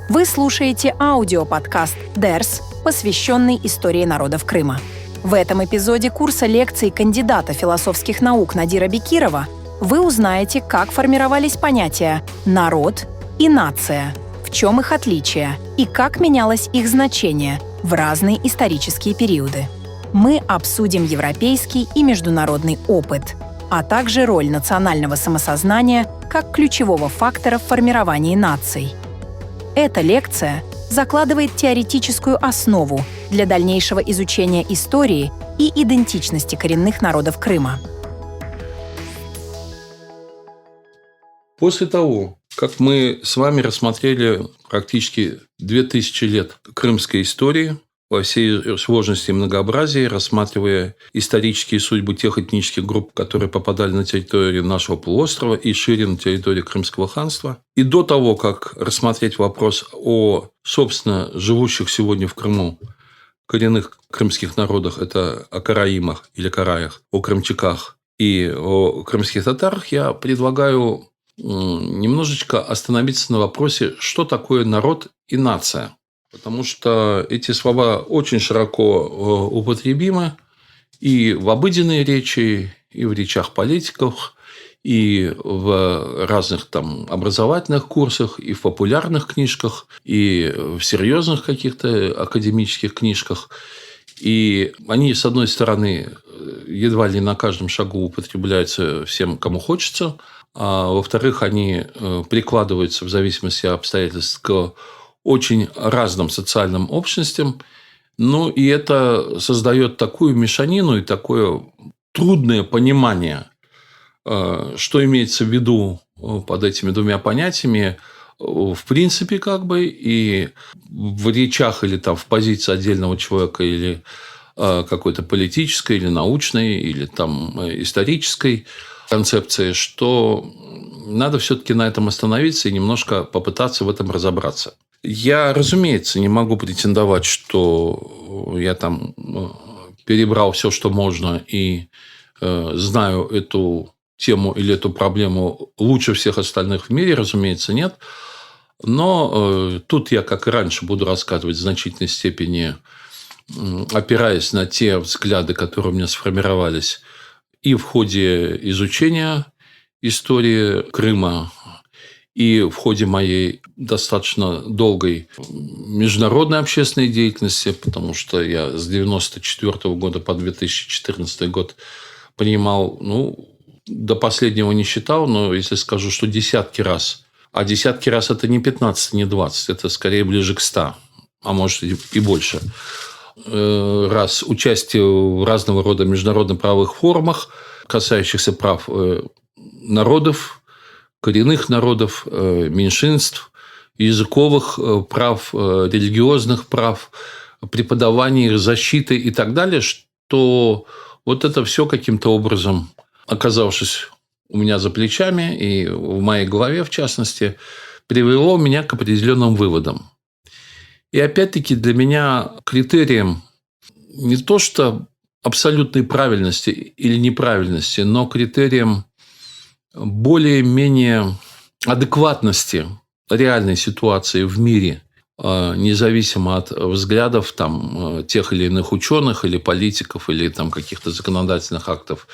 Вы слушаете аудиоподкаст «Дерс», посвященный истории народов Крыма. В этом эпизоде курса лекций кандидата философских наук Надира Бекирова вы узнаете, как формировались понятия «народ» и «нация», в чем их отличия и как менялось их значение в разные исторические периоды. Мы обсудим европейский и международный опыт, а также роль национального самосознания как ключевого фактора в формировании наций. Эта лекция закладывает теоретическую основу для дальнейшего изучения истории и идентичности коренных народов Крыма. После того, как мы с вами рассмотрели практически 2000 лет крымской истории во всей сложности и многообразии, рассматривая исторические судьбы тех этнических групп, которые попадали на территорию нашего полуострова и шире на территорию Крымского ханства, и до того, как рассмотреть вопрос о, собственно, живущих сегодня в Крыму коренных крымских народах, это о караимах или караях, о крымчаках и о крымских татарах, я предлагаю немножечко остановиться на вопросе, что такое народ и нация. Потому что эти слова очень широко употребимы и в обыденной речи, и в речах политиков, и в разных там образовательных курсах, и в популярных книжках, и в серьезных каких-то академических книжках. И они, с одной стороны, едва ли на каждом шагу употребляются всем, кому хочется, а во-вторых, они прикладываются в зависимости от обстоятельств к очень разным социальным общностям. Ну, и это создает такую мешанину и такое трудное понимание, что имеется в виду под этими двумя понятиями, в принципе, как бы, и в речах или там в позиции отдельного человека, или какой-то политической, или научной, или там исторической концепции, что надо все-таки на этом остановиться и немножко попытаться в этом разобраться. Я, разумеется, не могу претендовать, что я там перебрал все, что можно, и знаю эту тему или эту проблему лучше всех остальных в мире, разумеется, нет. Но тут я, как и раньше, буду рассказывать в значительной степени, опираясь на те взгляды, которые у меня сформировались и в ходе изучения истории Крыма, и в ходе моей достаточно долгой международной общественной деятельности, потому что я с 1994 года по 2014 год принимал, до последнего не считал, но если скажу, что десятки раз, а десятки раз это не 15, не 20, это скорее ближе к 100, а может и больше, раз участие в разного рода международно-правовых форумах, касающихся прав народов, коренных народов, меньшинств, языковых прав, религиозных прав, преподавания, защиты и так далее, что вот это все каким-то образом, оказавшись у меня за плечами и в моей голове, в частности, привело меня к определенным выводам. И опять-таки для меня критерием не то что абсолютной правильности или неправильности, но критерием более-менее адекватности реальной ситуации в мире, независимо от взглядов там, тех или иных ученых или политиков, или там, каких-то законодательных актов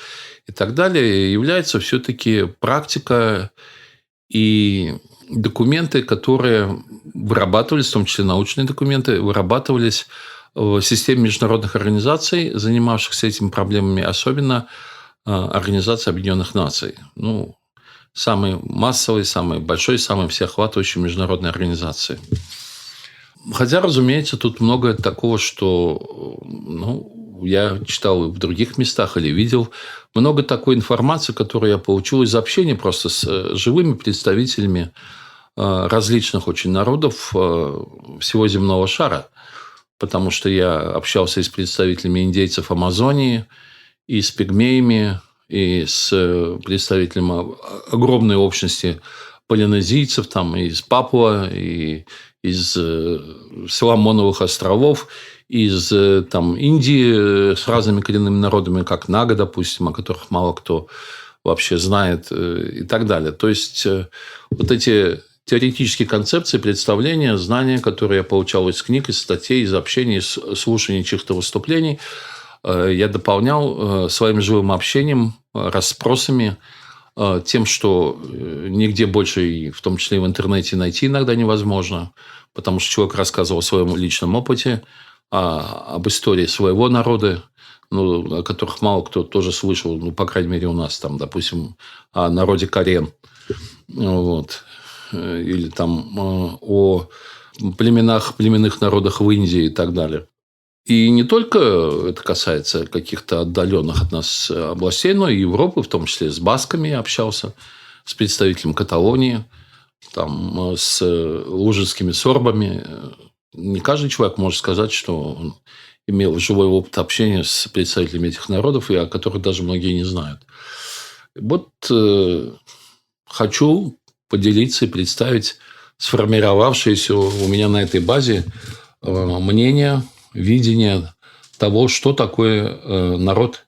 и так далее, является все-таки практика и документы, которые вырабатывались, в том числе научные документы, вырабатывались в системе международных организаций, занимавшихся этими проблемами, особенно Организация Объединенных Наций. Самой массовой, самой большой, самой всеохватывающей международной организации. Хотя, разумеется, тут много такого, что я читал и в других местах или видел. Много такой информации, которую я получил из общения просто с живыми представителями различных очень народов всего земного шара. Потому что я общался и с представителями индейцев Амазонии, и с пигмеями, и с представителями огромной общности полинезийцев, там, из Папуа, и из Соломоновых островов, из там, Индии с разными коренными народами, как Нага, допустим, о которых мало кто вообще знает, и так далее. То есть вот эти теоретические концепции, представления, знания, которые я получал из книг, из статей, из общения, из слушаний чьих-то выступлений, я дополнял своим живым общением, расспросами, тем, что нигде больше, и в том числе и в интернете, найти иногда невозможно, потому что человек рассказывал о своем личном опыте, об истории своего народа, о которых мало кто тоже слышал, по крайней мере, у нас там, допустим, о народе Карен, вот, или там о племенных народах в Индии и так далее. И не только это касается каких-то отдаленных от нас областей, но и Европы, в том числе с басками я общался, с представителем Каталонии, там, с лужицкими сорбами. Не каждый человек может сказать, что он имел живой опыт общения с представителями этих народов, и о которых даже многие не знают. Вот хочу поделиться и представить сформировавшееся у меня на этой базе мнение, видение того, что такое народ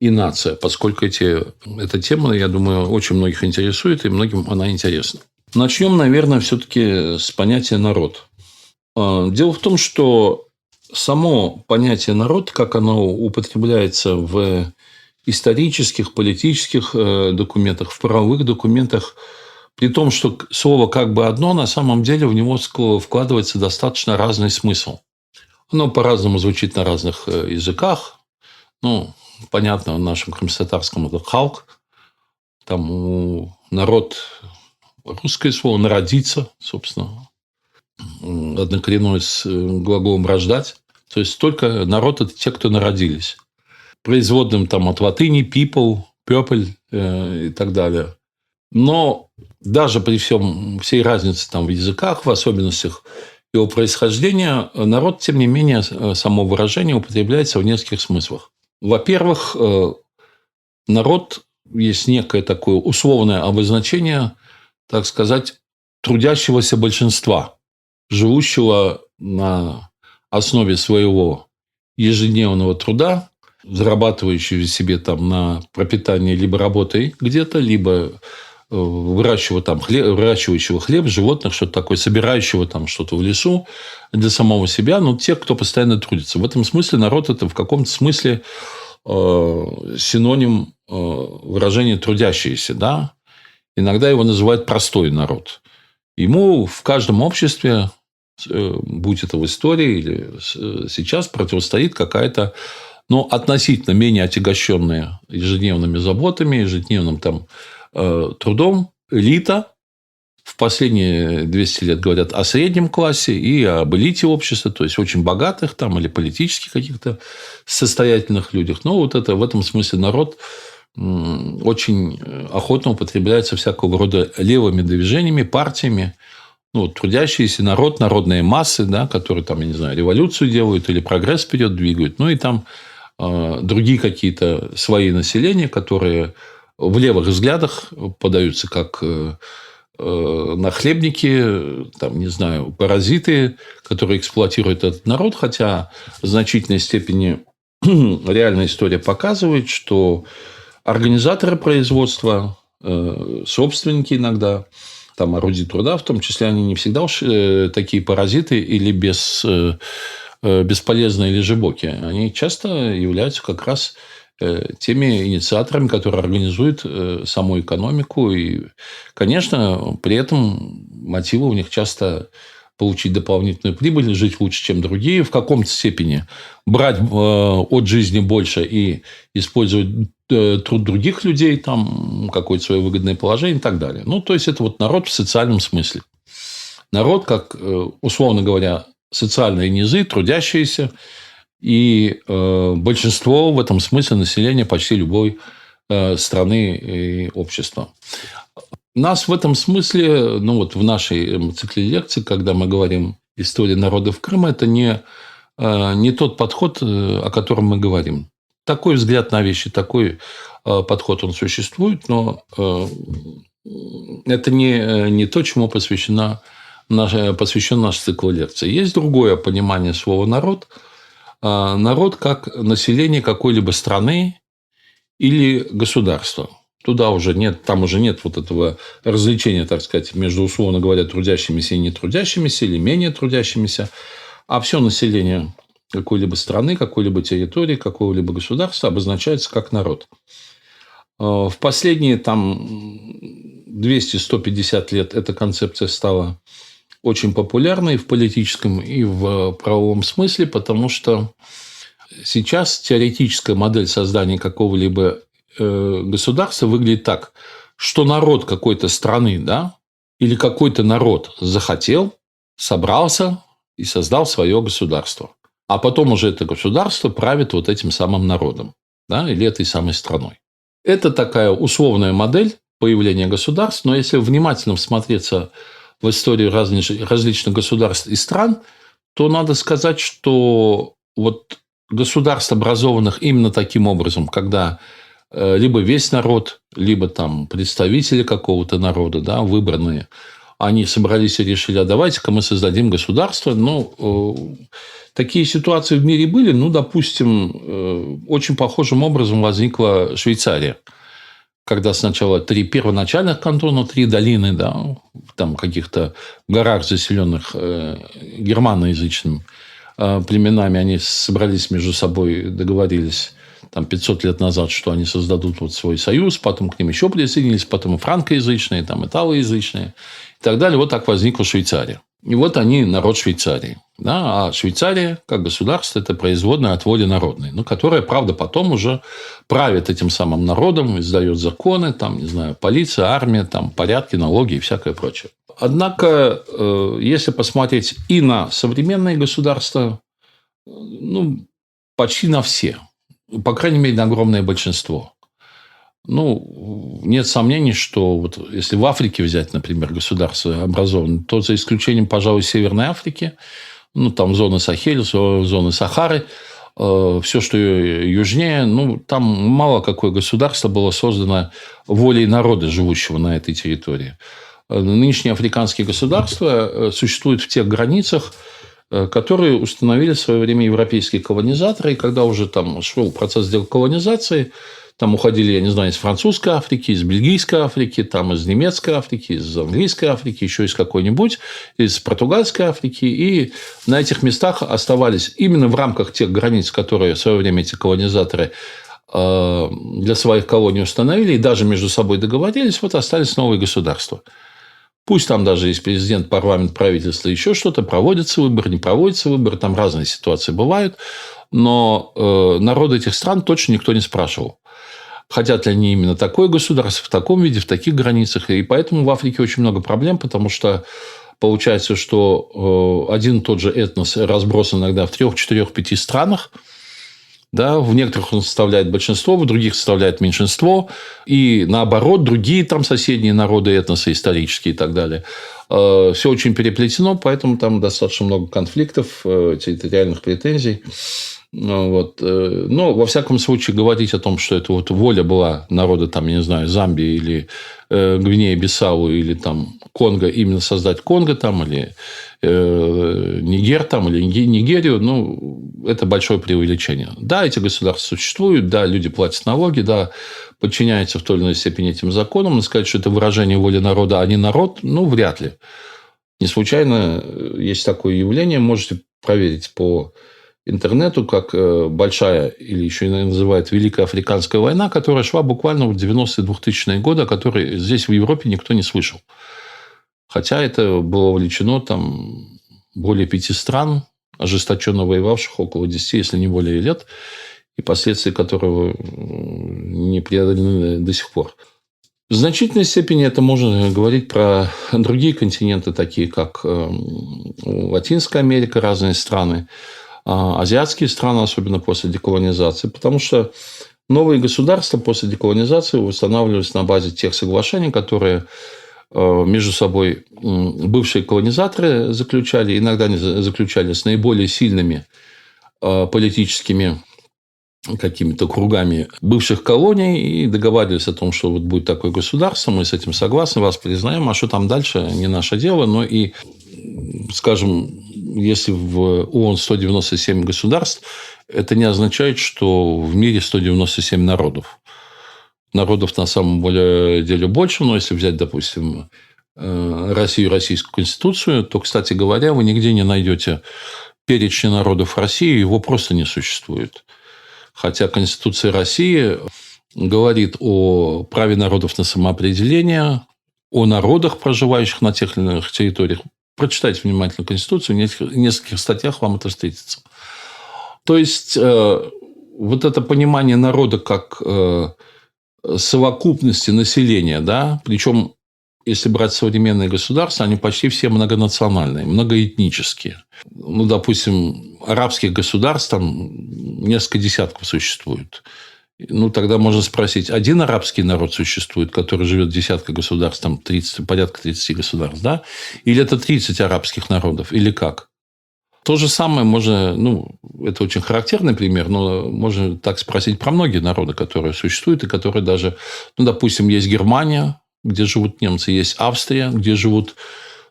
и нация, поскольку эта тема, я думаю, очень многих интересует, и многим она интересна. Начнем, наверное, все-таки с понятия «народ». Дело в том, что само понятие «народ», как оно употребляется в исторических, политических документах, в правовых документах, при том, что слово как бы одно, на самом деле в него вкладывается достаточно разный смысл. Оно по-разному звучит на разных языках. Понятно, в нашем крымско-татарском это «халк». Там народ, русское слово «народиться», собственно, однокоренное с глаголом «рождать». То есть, только народ – это те, кто народились. Производным там от латыни people, people и так далее. Но даже при всей разнице там в языках, в особенностях его происхождения, народ, тем не менее, само выражение употребляется в нескольких смыслах. Во-первых, народ есть некое такое условное обозначение, так сказать, трудящегося большинства, живущего на основе своего ежедневного труда, зарабатывающего себе там на пропитание либо работой где-то, либо выращивающего хлеб, животных, что-то такое, собирающего там что-то в лесу для самого себя, те, кто постоянно трудится. В этом смысле народ – это в каком-то смысле синоним выражения «трудящиеся». Да? Иногда его называют «простой народ». Ему в каждом обществе, будь это в истории или сейчас, противостоит какая-то относительно менее отягощенная ежедневными заботами, ежедневным трудом элита. В последние 200 лет говорят о среднем классе и об элите общества, то есть очень богатых или политически каких-то состоятельных людях. Это в этом смысле народ очень охотно употребляется всякого рода левыми движениями, партиями. Трудящийся народ, народные массы, да, которые революцию делают или прогресс вперед двигают. И другие какие-то свои населения, которые в левых взглядах подаются как нахлебники, паразиты, которые эксплуатируют этот народ, хотя в значительной степени реальная история показывает, что организаторы производства, собственники иногда, орудий труда, в том числе, они не всегда уж такие паразиты или бесполезные или жебоки. Они часто являются как раз теми инициаторами, которые организуют саму экономику. И, конечно, при этом мотивы у них часто получить дополнительную прибыль, жить лучше, чем другие, в каком-то степени брать от жизни больше и использовать труд других людей, какое-то свое выгодное положение и так далее. То есть, это народ в социальном смысле. Народ, как, условно говоря, социальные низы, трудящиеся, и большинство в этом смысле населения почти любой страны и общества. Нас в этом смысле, в нашей цикле лекций, когда мы говорим «История народов Крыма», это не тот подход, о котором мы говорим. Такой взгляд на вещи, такой подход, он существует, но это не то, чему посвящен наш цикл лекций. Есть другое понимание слова «народ». Народ как население какой-либо страны или государства. Туда уже нет, там уже нет вот этого развлечения, так сказать, между, условно говоря, трудящимися и нетрудящимися или менее трудящимися, а все население какой-либо страны, какой-либо территории, какого-либо государства обозначается как народ. В последние 200-150 лет эта концепция стала очень популярной в политическом и в правовом смысле, потому что сейчас теоретическая модель создания какого-либо государства выглядит так, что народ какой-то страны, да, или какой-то народ захотел, собрался и создал свое государство. А потом уже это государство правит вот этим самым народом, да, или этой самой страной. Это такая условная модель появления государств, но если внимательно всмотреться в историю различных государств и стран, то надо сказать, что вот государств, образованных именно таким образом, когда либо весь народ, либо там представители какого-то народа, да, выбранные, они собрались и решили, а давайте-ка мы создадим государство. Такие ситуации в мире были. Допустим, очень похожим образом возникла Швейцария. Когда сначала 3 первоначальных кантона, 3 долины, да, там каких-то горах, заселенных германоязычными племенами, они собрались между собой, договорились 500 лет назад, что они создадут вот свой союз, потом к ним еще присоединились, потом и франкоязычные, италоязычные и так далее. Вот так возникла Швейцария. И вот они народ Швейцарии. Да? А Швейцария, как государство, это производная от воли народной, которая, правда, потом уже правит этим самым народом, издает законы, полиция, армия, порядки, налоги и всякое прочее. Однако, если посмотреть и на современные государства, почти на все, по крайней мере, на огромное большинство. Нет сомнений, что вот если в Африке взять, например, государство образованное, то за исключением, пожалуй, Северной Африки, зоны Сахель, зоны Сахары, все, что южнее, там мало какое государство было создано волей народа, живущего на этой территории. Нынешние африканские государства существуют в тех границах, которые установили в свое время европейские колонизаторы. И когда уже шел процесс деколонизации, уходили, из французской Африки, из бельгийской Африки, из немецкой Африки, из английской Африки, еще из какой-нибудь, из португальской Африки. И на этих местах оставались именно в рамках тех границ, которые в свое время эти колонизаторы для своих колоний установили, и даже между собой договорились, остались новые государства. Пусть там даже есть президент, парламент, правительство, еще что-то, проводится выбор, не проводится выбор, там разные ситуации бывают, но народы этих стран точно никто не спрашивал. Хотят ли они именно такое государство, в таком виде, в таких границах. И поэтому в Африке очень много проблем, потому что получается, что один и тот же этнос разбросан иногда в 3, 4, 5 странах. Да, в некоторых он составляет большинство, в других составляет меньшинство. И наоборот, другие соседние народы, этносы исторические и так далее. Все очень переплетено, поэтому там достаточно много конфликтов, территориальных претензий. Но, во всяком случае, говорить о том, что это воля была народа, Замбии или Гвинеи-Бисау или Конго, именно создать Конго или Нигер или Нигерию, это большое преувеличение. Да, эти государства существуют, да, люди платят налоги, да, подчиняются в той или иной степени этим законам, но сказать, что это выражение воли народа, а не народ, вряд ли. Не случайно есть такое явление, можете проверить по интернету, как большая, или еще иногда называют Великая Африканская война, которая шла буквально в 90-е 2000-е годы, о которой здесь в Европе никто не слышал. Хотя это было вовлечено более 5 стран, ожесточенно воевавших около 10, если не более лет, и последствия которого не преодолены до сих пор. В значительной степени это можно говорить про другие континенты, такие как Латинская Америка, разные страны, азиатские страны, особенно после деколонизации, потому что новые государства после деколонизации устанавливались на базе тех соглашений, которые между собой бывшие колонизаторы заключали, иногда они заключали с наиболее сильными политическими какими-то кругами бывших колоний и договаривались о том, что будет такое государство, мы с этим согласны, вас признаем, а что там дальше, не наше дело. Но и, скажем, если в ООН 197 государств, это не означает, что в мире 197 народов. народов на самом деле больше. Но если взять, допустим, Россию, Российскую Конституцию, то, кстати говоря, вы нигде не найдете перечня народов России, его просто не существует. Хотя Конституция России говорит о праве народов на самоопределение, о народах, проживающих на тех или иных территориях. Прочитайте внимательно Конституцию, в нескольких статьях вам это встретится. То есть, вот это понимание народа как совокупности населения, да, причем, если брать современные государства, они почти все многонациональные, многоэтнические. Ну, допустим, арабских государств там несколько десятков существует. Ну, тогда можно спросить, один арабский народ существует, который живет в десятках государств, там порядка 30 государств, да? Или это 30 арабских народов, или как? То же самое можно, это очень характерный пример, но можно так спросить про многие народы, которые существуют, и которые даже, допустим, есть Германия, где живут немцы, есть Австрия, где живут,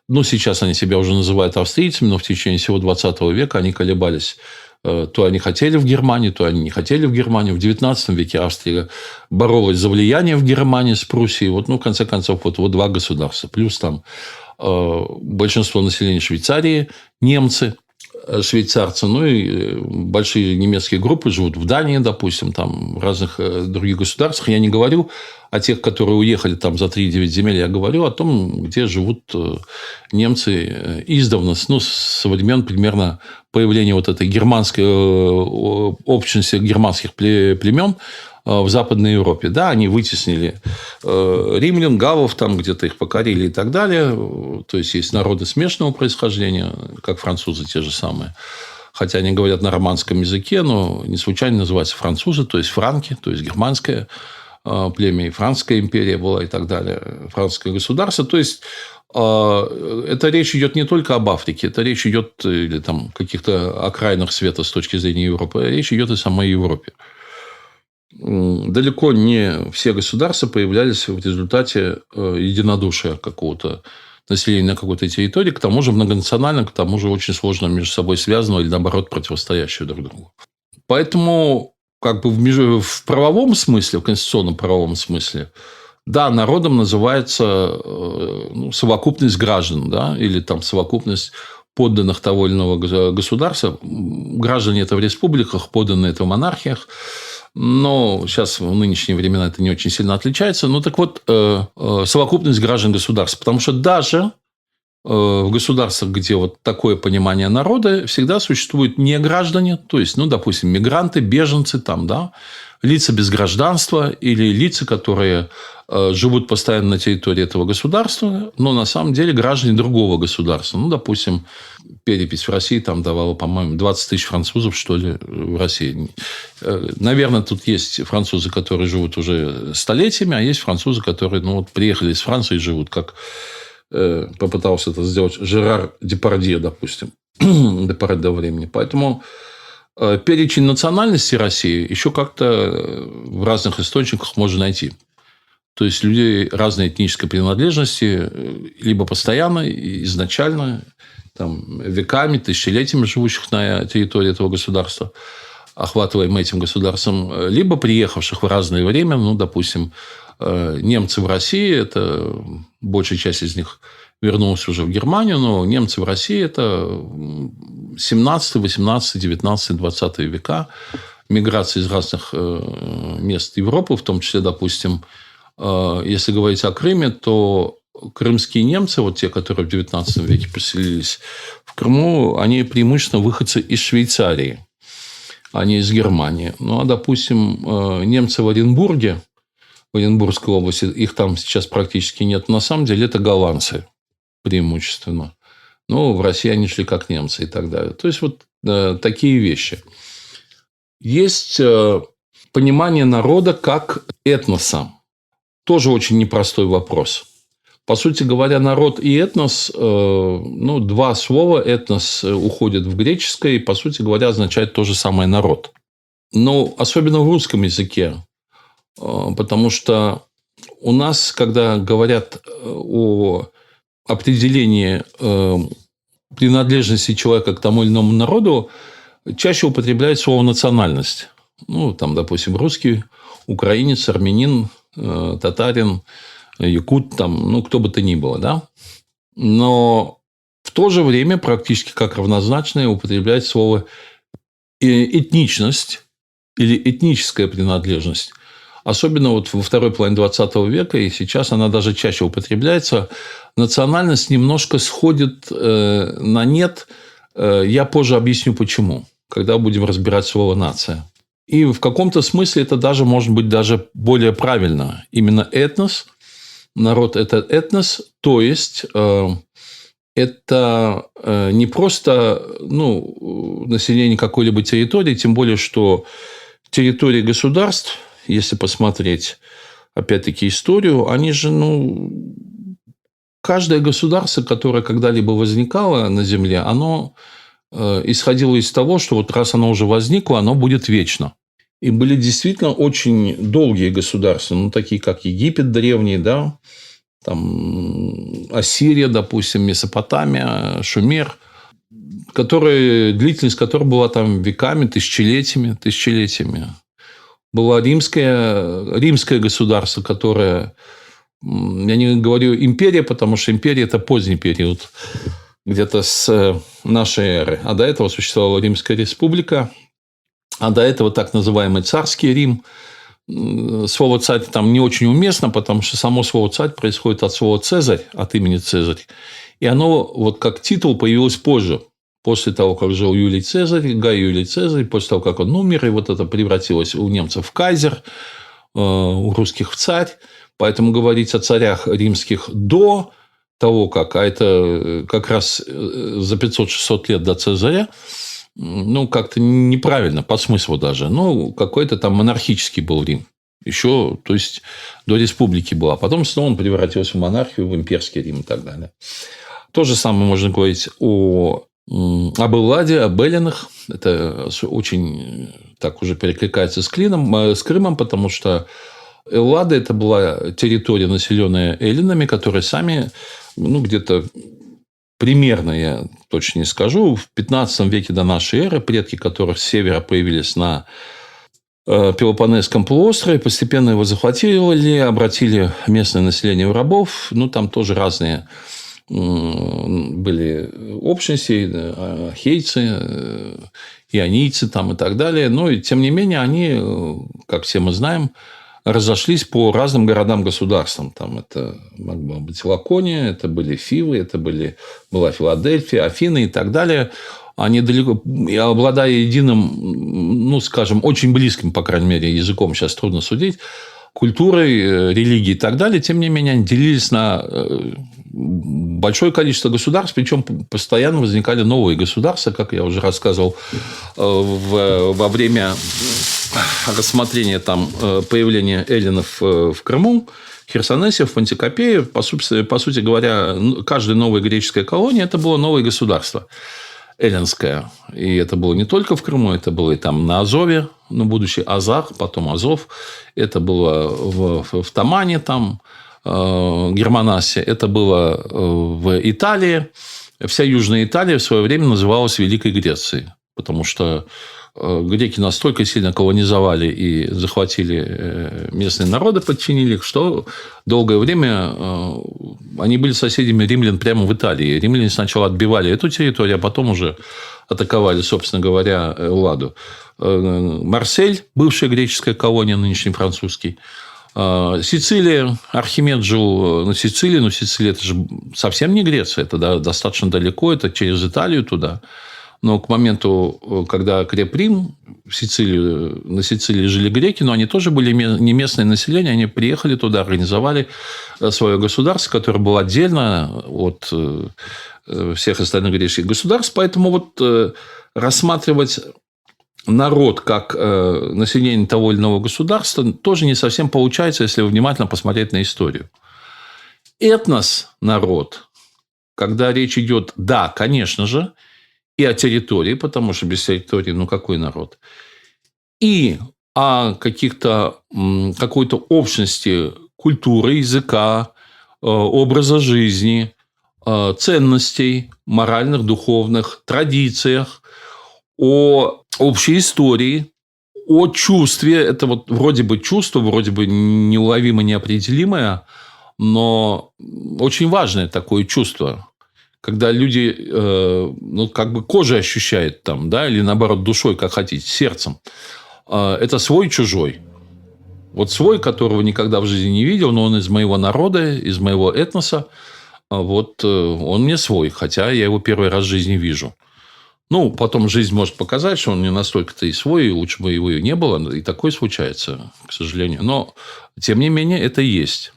сейчас они себя уже называют австрийцами, но в течение всего 20 века они колебались. То они хотели в Германию, то они не хотели в Германию. В XIX веке Австрия боролась за влияние в Германии с Пруссией. В конце концов, вот два государства. Плюс там большинство населения Швейцарии – немцы, швейцарцы, и большие немецкие группы живут в Дании, допустим, там, в разных других государствах. Я не говорю о тех, которые уехали там за 3-9 земель, я говорю о том, где живут немцы издавна, со времен примерно появления вот этой германской общности германских племен в Западной Европе. Да, они вытеснили римлян, галлов, там где-то их покорили и так далее. То есть, есть народы смешанного происхождения, как французы те же самые. Хотя они говорят на романском языке, но не случайно называются французы, то есть франки, то есть германское племя, и Французская империя была и так далее, французское государство. То есть, это речь идет не только об Африке, это речь идет или там каких-то окраинах света с точки зрения Европы, речь идет и о самой Европе. Далеко не все государства появлялись в результате единодушия какого-то населения на какой-то территории, к тому же многонационально, к тому же очень сложно между собой связанного или, наоборот, противостоящего друг другу. Поэтому в правовом смысле, в конституционном правовом смысле, да, народом называется совокупность граждан, да, или там совокупность подданных того или иного государства. Граждане – это в республиках, подданные – это в монархиях. Но сейчас в нынешние времена это не очень сильно отличается. Совокупность граждан государства. Потому что даже в государствах, где вот такое понимание народа, всегда существуют не граждане, то есть, допустим, мигранты, беженцы, там, да, лица без гражданства или лица, которые живут постоянно на территории этого государства, но на самом деле граждане другого государства. Допустим, перепись в России там давала, по-моему, 20 тысяч французов, что ли, в России. Наверное, тут есть французы, которые живут уже столетиями, а есть французы, которые приехали из Франции и живут, как попытался это сделать Жерар Депардье, допустим, до поры до времени. Поэтому перечень национальностей России еще как-то в разных источниках можно найти. То есть, людей разной этнической принадлежности, либо постоянно, изначально, там, веками, тысячелетиями живущих на территории этого государства, охватываемым этим государством, либо приехавших в разное время, допустим, немцы в России, это большая часть из них вернулась уже в Германию, но немцы в России – это 17, 18, 19, 20 века, миграция из разных мест Европы, в том числе, допустим, если говорить о Крыме, то крымские немцы, вот те, которые в XIX веке поселились в Крыму, они преимущественно выходцы из Швейцарии, а не из Германии. Допустим, немцы в Оренбурге, в Оренбургской области, их там сейчас практически нет. На самом деле, это голландцы преимущественно. В России они шли как немцы и так далее. То есть, такие вещи. Есть понимание народа как этноса. Тоже очень непростой вопрос. По сути говоря, народ и этнос, два слова, этнос уходит в греческое, и, по сути говоря, означает то же самое народ. Но особенно в русском языке. Потому что у нас, когда говорят о определении принадлежности человека к тому или иному народу, чаще употребляют слово «национальность». Допустим, русский, украинец, армянин, татарин, якут, там, кто бы то ни было, да? Но в то же время практически как равнозначное употреблять слово этничность или этническая принадлежность. Особенно вот во второй половине 20 века, и сейчас она даже чаще употребляется, национальность немножко сходит на нет. Я позже объясню, почему, когда будем разбирать слово «нация». И в каком-то смысле это даже может быть даже более правильно. Именно этнос, народ – это этнос, то есть это не просто население какой-либо территории, тем более, что территории государств, если посмотреть, опять-таки, историю, они же, каждое государство, которое когда-либо возникало на Земле, оно исходило из того, что вот раз оно уже возникло, оно будет вечно. И были действительно очень долгие государства, такие как Египет древний, да, там Ассирия, допустим, Месопотамия, Шумер, длительность которой была там веками, тысячелетиями. Было римское государство, которое, я не говорю империя, потому что империя – это поздний период, где-то с нашей эры. А до этого существовала Римская республика, а до этого так называемый царский Рим. Слово «царь» там не очень уместно, потому что само слово «царь» происходит от слова «цезарь», от имени Цезарь. И оно вот как титул появилось позже, после того, как жил Юлий Цезарь, Гай Юлий Цезарь, после того, как он умер, и вот это превратилось у немцев в кайзер, у русских в царь. Поэтому говорить о царях римских до того, а это как раз за 500-600 лет до Цезаря, как-то неправильно, по смыслу даже. Какой-то там монархический был Рим. Еще, то есть, до республики была. Потом снова он превратился в монархию, в имперский Рим и так далее. То же самое можно говорить об Элладе, об эллинах. Это очень так уже перекликается с Крымом, потому что Эллада – это была территория, населенная эллинами, которые сами, где-то примерно, я точно не скажу, в 15 веке до нашей эры, предки которых с севера появились на Пелопоннесском полуострове, постепенно его захватили, обратили местное население в рабов. Там тоже разные были общности, ахейцы, ионийцы там и так далее. Но, тем не менее, они, как все мы знаем, разошлись по разным городам-государствам. Там это могла быть Лакония, это были Фивы, была Филадельфия, Афины и так далее. Они далеко, обладая единым, скажем, очень близким, по крайней мере, языком, сейчас трудно судить, культурой, религией и так далее, тем не менее, они делились на большое количество государств, причем постоянно возникали новые государства, как я уже рассказывал, во время рассмотрения появления эллинов в Крыму, Херсонесе, в Пантикопее. По сути говоря, каждая новая греческая колония – это было новое государство эллинское. И это было не только в Крыму, это было и там на Азове, будущий Азах, потом Азов. Это было в Тамане, Германасе. Это было в Италии. Вся Южная Италия в свое время называлась Великой Грецией, потому что греки настолько сильно колонизовали и захватили местные народы, подчинили их, что долгое время они были соседями римлян прямо в Италии. Римляне сначала отбивали эту территорию, а потом уже атаковали, собственно говоря, Элладу. Марсель, бывшая греческая колония, нынешний французский. Сицилия, Архимед жил на Сицилии, но Сицилия – это же совсем не Греция, это достаточно далеко, это через Италию туда. Но к моменту, когда креп Рим, на Сицилии жили греки, но они тоже были не местное население, они приехали туда, организовали свое государство, которое было отдельно от всех остальных греческих государств. Поэтому рассматривать народ как население того или иного государства тоже не совсем получается, если внимательно посмотреть на историю. Этнос – народ, когда речь идет, да, конечно же, и о территории, потому что без территории, какой народ, и о какой-то общности культуры, языка, образа жизни, ценностей, моральных, духовных, традициях, о общей истории, О чувстве. Это вот вроде бы чувство, вроде бы неуловимо неопределимое, но очень важное такое чувство. Когда люди, как бы кожей ощущают там, да, или наоборот душой, как хотите, сердцем. Это свой-чужой. Вот свой, которого никогда в жизни не видел, но он из моего народа, из моего этноса. Вот он мне свой, хотя я его первый раз в жизни вижу. Ну, потом жизнь может показать, что он не настолько-то и свой, и лучше бы его и не было. И такое случается, к сожалению. Но, тем не менее, это есть.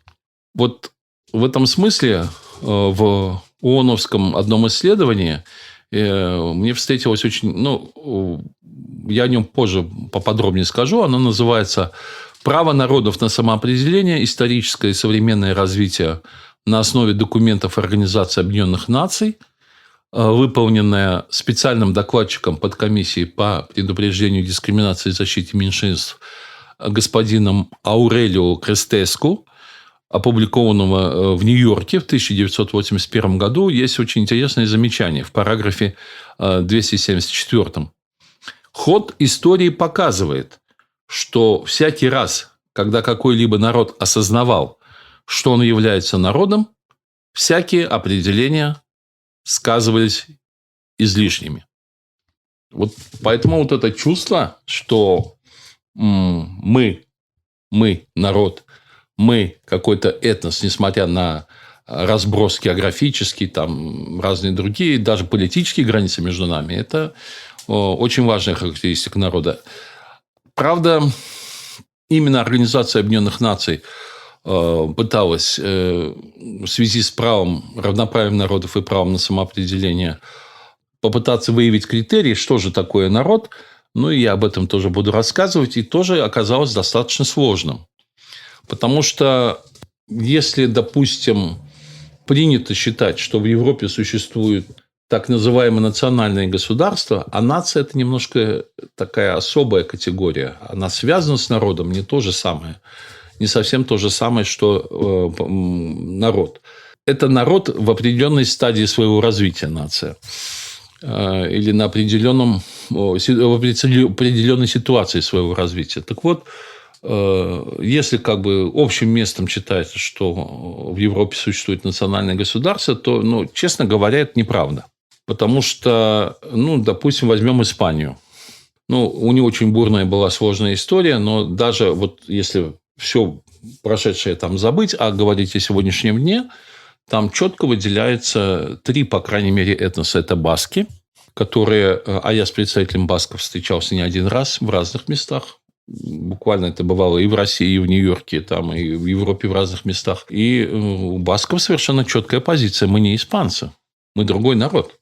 Вот в этом смысле в ООНовском одном исследовании мне встретилось очень... я о нем позже поподробнее скажу. Оно называется «Право народов на самоопределение. Историческое и современное развитие на основе документов Организации Объединенных Наций», выполненная специальным докладчиком подкомиссии по предупреждению дискриминации и защите меньшинств господином Аурелио Крестеску, опубликованного в Нью-Йорке в 1981 году, есть очень интересное замечание в параграфе 274. Ход истории показывает, что всякий раз, когда какой-либо народ осознавал, что он является народом, всякие определения сказывались излишними. Вот поэтому вот это чувство, что мы народ, мы какой-то этнос, несмотря на разброс географический, там разные другие, даже политические границы между нами, это очень важная характеристика народа. Правда, именно Организация Объединенных Наций пыталась в связи с правом, равноправием народов и правом на самоопределение попытаться выявить критерии, что же такое народ. Ну, и я об этом тоже буду рассказывать. И тоже оказалось достаточно сложным. Потому что если, допустим, принято считать, что в Европе существует так называемое национальное государство, а нация – это немножко такая особая категория. Она связана с народом, не то же самое. Не совсем то же самое, что народ. Это народ в определенной стадии своего развития, нация. Или в определенной ситуации своего развития. Так вот, если как бы общим местом считается, что в Европе существует национальное государство, то, честно говоря, это неправда. Потому что, допустим, возьмем Испанию. У нее очень бурная была сложная история, но даже вот если все прошедшее там забыть, а говорить о сегодняшнем дне, там четко выделяется 3, по крайней мере, этноса. Это баски, которые... А я с представителем басков встречался не один раз в разных местах. Буквально это бывало и в России, и в Нью-Йорке, там, и в Европе в разных местах. И у басков совершенно четкая позиция. Мы не испанцы. Мы другой народ.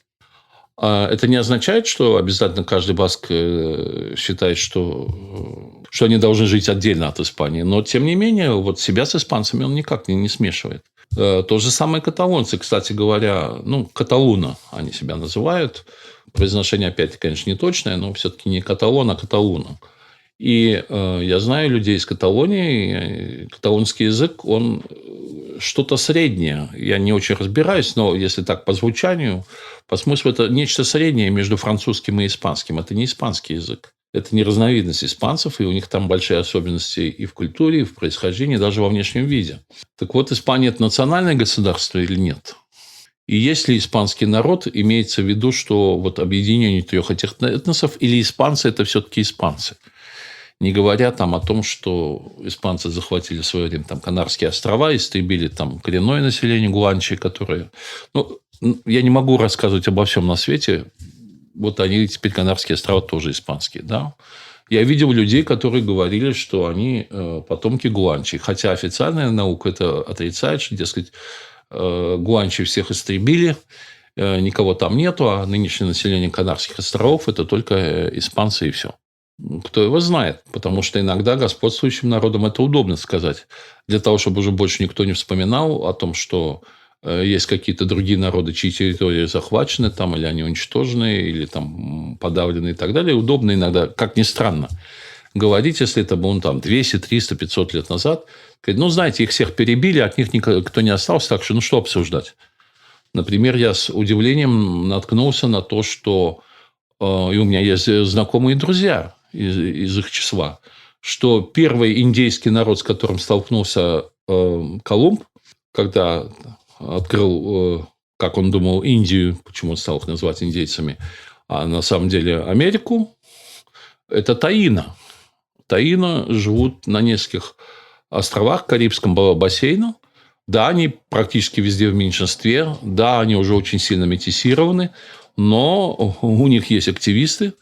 Это не означает, что обязательно каждый баск считает, что они должны жить отдельно от Испании. Но, тем не менее, вот себя с испанцами он никак не смешивает. То же самое каталонцы, кстати говоря, каталуна они себя называют. Произношение, опять, конечно, не точное, но все-таки не каталон, а каталуна. И я знаю людей из Каталонии, каталонский язык, он что-то среднее. Я не очень разбираюсь, но если так по звучанию, по смыслу, это нечто среднее между французским и испанским. Это не испанский язык. Это не разновидность испанцев, и у них там большие особенности и в культуре, и в происхождении, даже во внешнем виде. Так вот, Испания – это национальное государство или нет? И если испанский народ, имеется в виду, что вот объединение 3 этих этносов, или испанцы – это все-таки испанцы? Не говоря там о том, что испанцы захватили в свое время там Канарские острова, истребили там коренное население Гуанчи, которое... я не могу рассказывать обо всем на свете. Вот они теперь, Канарские острова, тоже испанские. Да? Я видел людей, которые говорили, что они потомки Гуанчи. Хотя официальная наука это отрицает, что, дескать, Гуанчи всех истребили, никого там нету, а нынешнее население Канарских островов – это только испанцы и все. Кто его знает, потому что иногда господствующим народам это удобно сказать, для того, чтобы уже больше никто не вспоминал о том, что есть какие-то другие народы, чьи территории захвачены там, или они уничтожены, или там подавлены и так далее. Удобно иногда, как ни странно, говорить, если это было там 200, 300, 500 лет назад. Сказать, знаете, их всех перебили, от них никто не остался, так что что обсуждать? Например, я с удивлением наткнулся на то, что и у меня есть знакомые друзья из их числа, что первый индейский народ, с которым столкнулся Колумб, когда открыл, как он думал, Индию, почему он стал их называть индейцами, а на самом деле Америку, это таино. Таино живут на нескольких островах Карибского бассейна. Да, они практически везде в меньшинстве. Да, они уже очень сильно метисированы. Но у них есть активисты.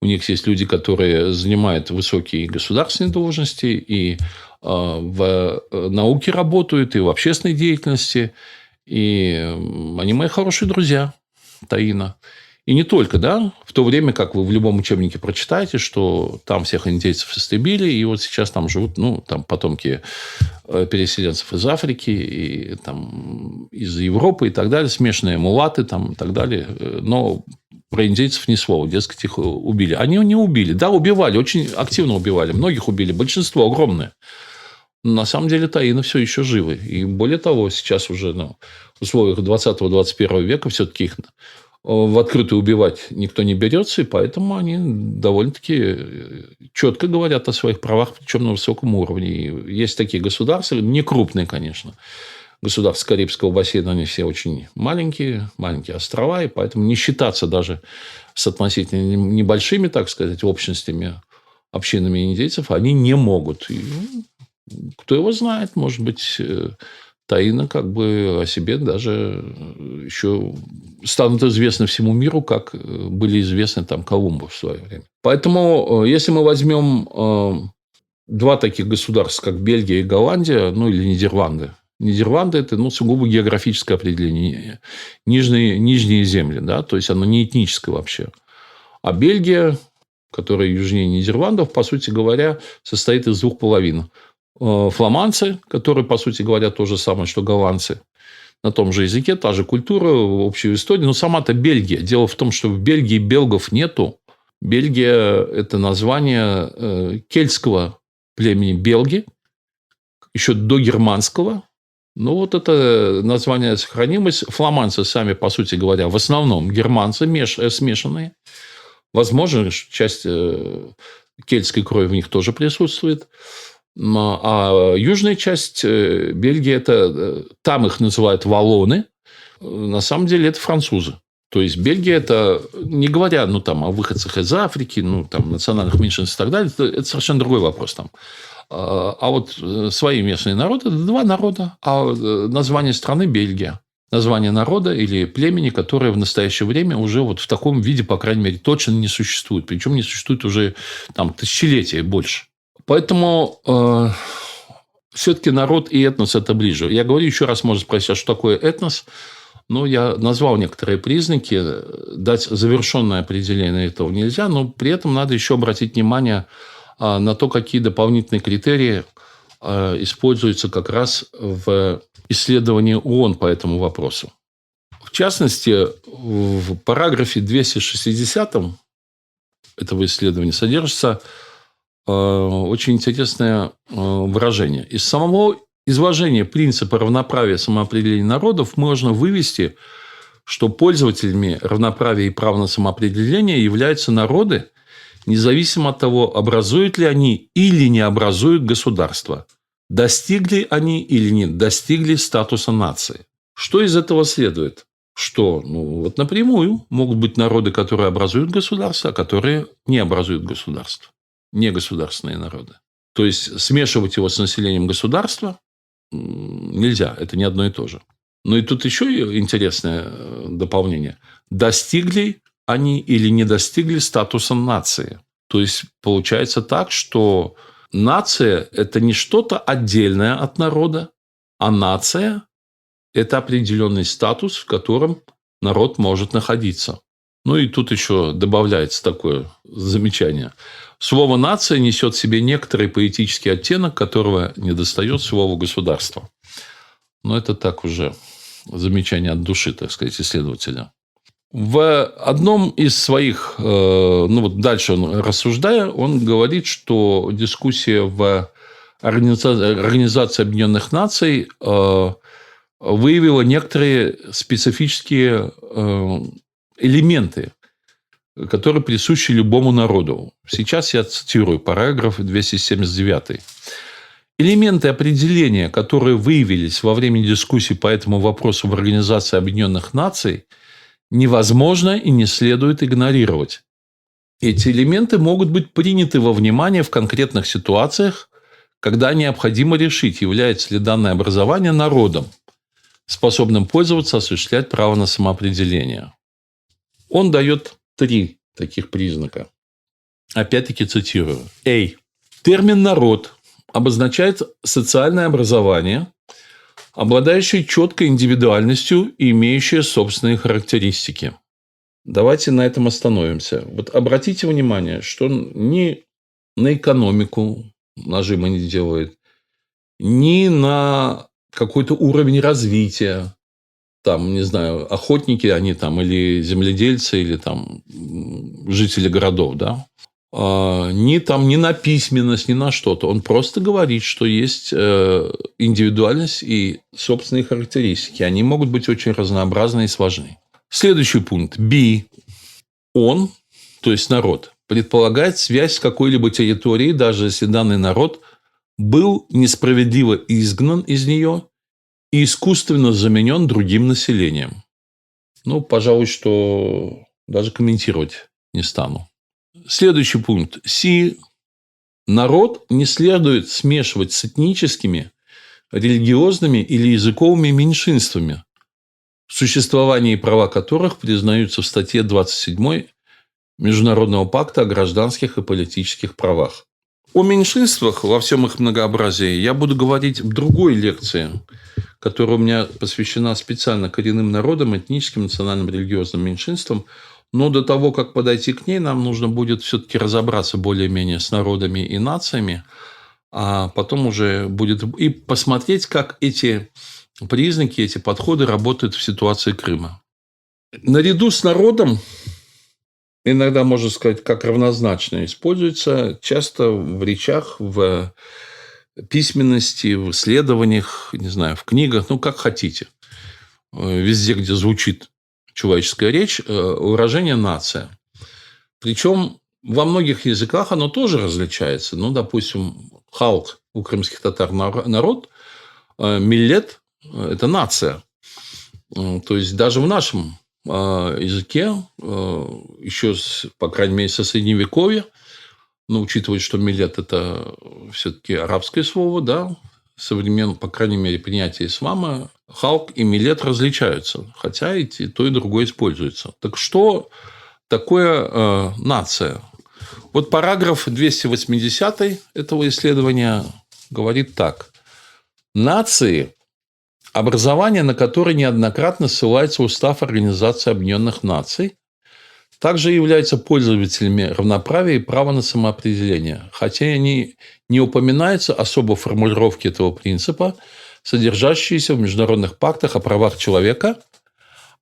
У них есть люди, которые занимают высокие государственные должности. И в науке работают, и в общественной деятельности. И они мои хорошие друзья, таино. И не только, да, в то время, как вы в любом учебнике прочитаете, что там всех индейцев истребили, и вот сейчас там живут, там потомки переселенцев из Африки, и там из Европы и так далее, смешанные мулаты там и так далее. Но про индейцев ни слова, дескать, их убили. Они не убили. Да, убивали, очень активно убивали. Многих убили, большинство огромное. Но на самом деле таино все еще живы. И более того, сейчас уже в условиях 20-21 века все-таки их в открытую убивать никто не берется, и поэтому они довольно-таки четко говорят о своих правах, причем на высоком уровне. И есть такие государства, не крупные, конечно. Государства Карибского бассейна, они все очень маленькие острова, и поэтому не считаться даже с относительно небольшими, так сказать, общностями, общинами индейцев они не могут. И, кто его знает, может быть, таино как бы о себе даже еще станут известны всему миру, как были известны там Колумбу в свое время. Поэтому, если мы возьмем два таких государства, как Бельгия и Голландия, или Нидерланды. Нидерланды – это сугубо географическое определение. Нижние земли, да, то есть оно не этническое вообще. А Бельгия, которая южнее Нидерландов, по сути говоря, состоит из двух половин. Фламандцы, которые, по сути говоря, то же самое, что голландцы, на том же языке, та же культура, общая история. Но сама-то Бельгия. Дело в том, что в Бельгии белгов нету. Бельгия – это название кельтского племени белги, еще до германского. Это название сохранилось. Фламандцы сами, по сути говоря, в основном германцы смешанные. Возможно, часть кельтской крови в них тоже присутствует. А южная часть Бельгии, там их называют валлоны, на самом деле это французы. То есть Бельгия – это, не говоря о выходцах из Африки, национальных меньшинств и так далее, это совершенно другой вопрос там. А вот свои местные народы – это два народа, а название страны – Бельгия. Название народа или племени, которое в настоящее время уже в таком виде, по крайней мере, точно не существует. Причем не существует уже тысячелетия больше. Поэтому все-таки народ и этнос – это ближе. Я говорю, еще раз можно спросить, а что такое этнос? Я назвал некоторые признаки. Дать завершенное определение этого нельзя, но при этом надо еще обратить внимание на то, какие дополнительные критерии используются как раз в исследовании ООН по этому вопросу. В частности, в параграфе 260 этого исследования содержится очень интересное выражение. Из самого изложения принципа равноправия самоопределения народов можно вывести, что пользователями равноправия и права на самоопределение являются народы, независимо от того, образуют ли они или не образуют государство, достигли они или не достигли статуса нации. Что из этого следует? Что, напрямую могут быть народы, которые образуют государство, а которые не образуют государство. Негосударственные народы. То есть, смешивать его с населением государства нельзя. Это не одно и то же. Но и тут еще интересное дополнение. Достигли они или не достигли статуса нации. То есть, получается так, что нация – это не что-то отдельное от народа, а нация – это определенный статус, в котором народ может находиться. И тут еще добавляется такое замечание. Слово «нация» несет в себе некоторый поэтический оттенок, которого недостает слову «государство». Но это так уже замечание от души, так сказать, исследователя. В одном из своих, дальше он рассуждая, он говорит, что дискуссия в Организации Объединенных Наций выявила некоторые специфические элементы которые присущи любому народу. Сейчас я цитирую параграф 279. Элементы определения, которые выявились во время дискуссий по этому вопросу в Организации Объединенных Наций, невозможно и не следует игнорировать. Эти элементы могут быть приняты во внимание в конкретных ситуациях, когда необходимо решить, является ли данное образование народом, способным пользоваться, осуществлять право на самоопределение. Он дает 3 таких признака. Опять-таки цитирую. Термин «народ» обозначает социальное образование, обладающее четкой индивидуальностью и имеющее собственные характеристики. Давайте на этом остановимся. Вот обратите внимание, что ни на экономику нажима не делает, ни на какой-то уровень развития. Там, не знаю, охотники они там, или земледельцы, или там жители городов, да? Ни на письменность, ни на что-то. Он просто говорит, что есть индивидуальность и собственные характеристики. Они могут быть очень разнообразны и сложны. Следующий пункт. Он, то есть народ, предполагает связь с какой-либо территорией, даже если данный народ был несправедливо изгнан из нее и искусственно заменен другим населением. Пожалуй, что даже комментировать не стану. Следующий пункт. Народ не следует смешивать с этническими, религиозными или языковыми меньшинствами, существование и права которых признаются в статье 27 Международного пакта о гражданских и политических правах. О меньшинствах во всем их многообразии я буду говорить в другой лекции, которая у меня посвящена специально коренным народам, этническим, национальным, религиозным меньшинствам. Но до того, как подойти к ней, нам нужно будет все-таки разобраться более-менее с народами и нациями, а потом уже будет и посмотреть, как эти признаки, эти подходы работают в ситуации Крыма. Наряду с народом, иногда можно сказать, как равнозначно, используется часто в речах, в письменности, в исследованиях, не знаю, в книгах, как хотите. Везде, где звучит человеческая речь, выражение «нация». Причем во многих языках оно тоже различается. Допустим, халк у крымских татар народ, миллет – это нация. То есть, даже в нашем языке, еще, по крайней мере, со Средневековья, учитывая, что миллет – это все-таки арабское слово, да, современное, по крайней мере, принятие ислама, халк и миллет различаются, хотя и то, и другое используется. Так что такое нация? Вот параграф 280 этого исследования говорит так. Нации – образование, на которое неоднократно ссылается Устав Организации Объединенных Наций, также являются пользователями равноправия и права на самоопределение, хотя они не упоминаются особо в формулировке этого принципа, содержащиеся в международных пактах о правах человека,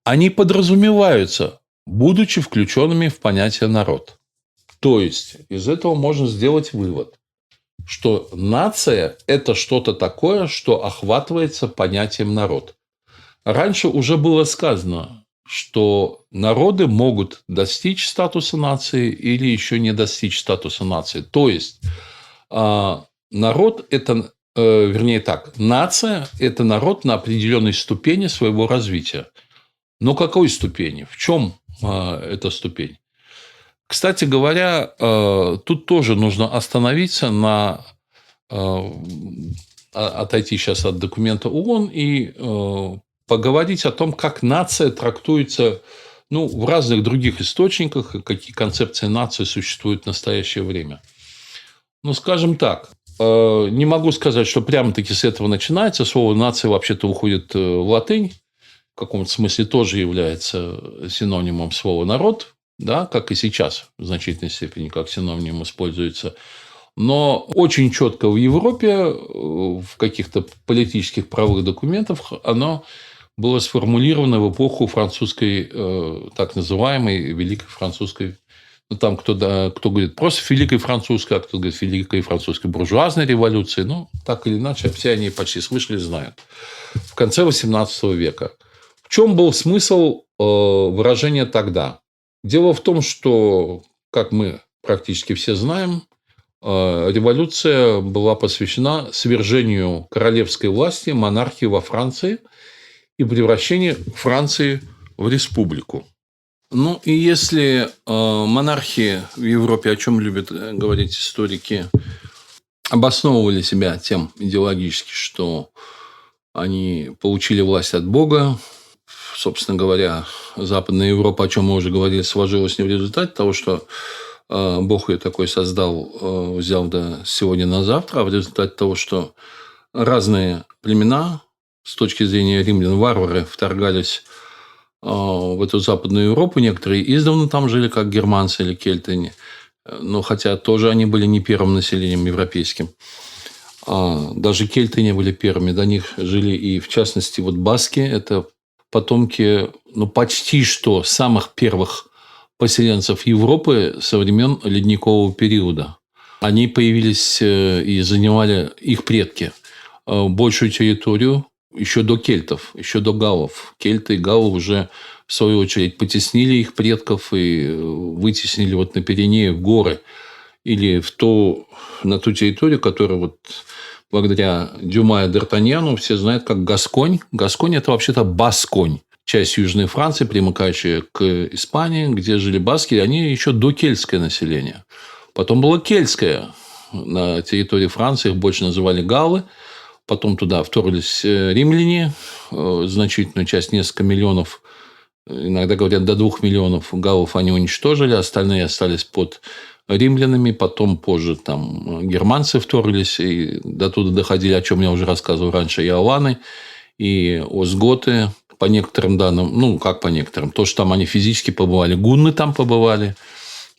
они подразумеваются, будучи включенными в понятие «народ». То есть, из этого можно сделать вывод, что нация – это что-то такое, что охватывается понятием «народ». Раньше уже было сказано, что народы могут достичь статуса нации или еще не достичь статуса нации. То есть, народ – это, нация – это народ на определенной ступени своего развития. Но какой ступени? В чем эта ступень? Кстати говоря, тут тоже нужно остановиться отойти сейчас от документа ООН и поговорить о том, как нация трактуется в разных других источниках, какие концепции нации существуют в настоящее время. Скажем так, не могу сказать, что прямо-таки с этого начинается. Слово «нация» вообще-то уходит в латынь, в каком-то смысле тоже является синонимом слова «народ», да, как и сейчас в значительной степени как синоним используется. Но очень четко в Европе в каких-то политических правовых документах оно было сформулировано в эпоху французской, так называемой, Великой Французской, там кто говорит просто Великой Французской, а кто говорит Великой Французской буржуазной революции, так или иначе, все они почти слышали, знают. В конце XVIII века. В чем был смысл выражения тогда? Дело в том, что, как мы практически все знаем, революция была посвящена свержению королевской власти, монархии во Франции и превращению Франции в республику. Ну, и если монархии в Европе, о чем любят говорить историки, обосновывали себя тем идеологически, что они получили власть от Бога, собственно говоря, Западная Европа, о чем мы уже говорили, сложилась не в результате того, что Бог ее такой создал, взял сегодня на завтра, а в результате того, что разные племена, с точки зрения римлян, варвары, вторгались в эту Западную Европу. Некоторые издавна там жили, как германцы или кельты, но хотя тоже они были не первым населением европейским. Даже кельты не были первыми, до них жили и, в частности, вот баски – это потомки, почти что самых первых поселенцев Европы со времен ледникового периода. Они появились и занимали их предки большую территорию еще до кельтов, еще до галлов. Кельты и галлы уже, в свою очередь, потеснили их предков и вытеснили на Пиренеи в горы или на ту территорию, которую благодаря Дюма и Д'Артаньяну все знают как Гасконь. Гасконь – это вообще-то Басконь. Часть Южной Франции, примыкающая к Испании, где жили баски, они еще докельтское население. Потом было кельтское на территории Франции, их больше называли галлы. Потом туда вторглись римляне, значительную часть, несколько миллионов, иногда говорят до 2 миллионов галлов они уничтожили, остальные остались под римлянами. Потом позже там германцы вторглись, и до туда доходили, о чем я уже рассказывал раньше, и аланы, и остготы. По некоторым данным, как по некоторым, то, что там они физически побывали, гунны там побывали,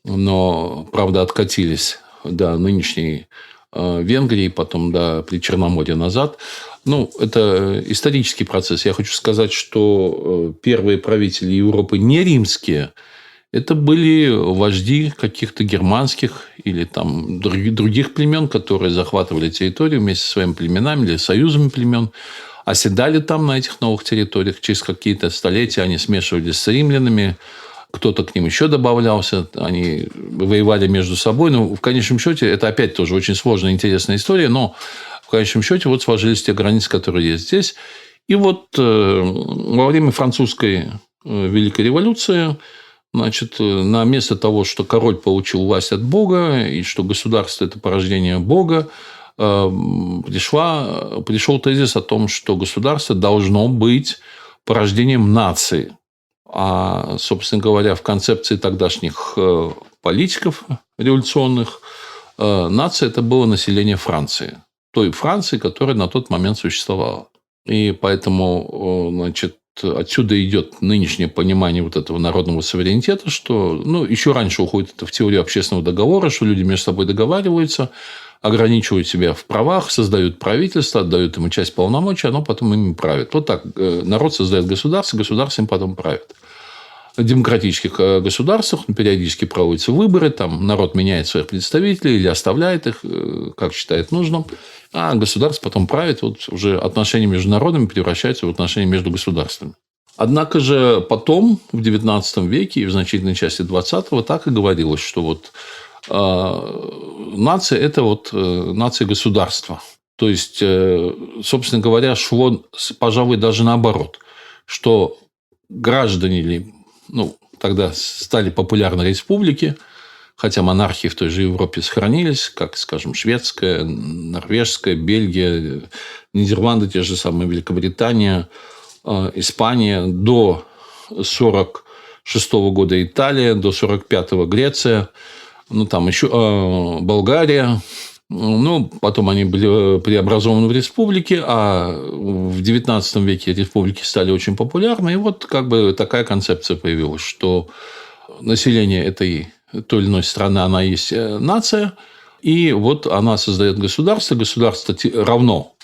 но, правда, откатились до нынешней Венгрии, потом до Причерноморья назад. Это исторический процесс. Я хочу сказать, что первые правители Европы не римские, это были вожди каких-то германских или там других племен, которые захватывали территорию вместе со своими племенами или союзами племен, оседали там на этих новых территориях. Через какие-то столетия они смешивались с римлянами, кто-то к ним еще добавлялся, они воевали между собой. В конечном счете, это опять тоже очень сложная, интересная история, но в конечном счете сложились те границы, которые есть здесь. И во время французской Великой революции, на место того, что король получил власть от Бога, и что государство – это порождение Бога, пришел тезис о том, что государство должно быть порождением нации. А, собственно говоря, в концепции тогдашних политиков революционных нация – это было население Франции. Той Франции, которая на тот момент существовала. И поэтому, отсюда идет нынешнее понимание этого народного суверенитета, что, еще раньше уходит это в теорию общественного договора, что люди между собой договариваются, ограничивают себя в правах, создают правительство, отдают ему часть полномочий, оно потом ими правит. Вот так народ создает государство, государство им потом правит. В демократических государствах периодически проводятся выборы, там народ меняет своих представителей или оставляет их, как считает нужным, а государство потом правит, уже отношения между народами превращаются в отношения между государствами. Однако же потом, в XIX веке и в значительной части XX, так и говорилось, что нация – это нация государства. То есть, собственно говоря, шло, пожалуй, даже наоборот, что граждане, тогда стали популярны республики, хотя монархии в той же Европе сохранились, как, скажем, шведская, норвежская, Бельгия, Нидерланды, те же самые, Великобритания, Испания, до 1946 года Италия, до 1945 Греция, там еще Болгария. Потом они были преобразованы в республики, а в XIX веке республики стали очень популярны. И такая концепция появилась, что население этой той или иной страны, она есть нация, и она создает государство. Государство равно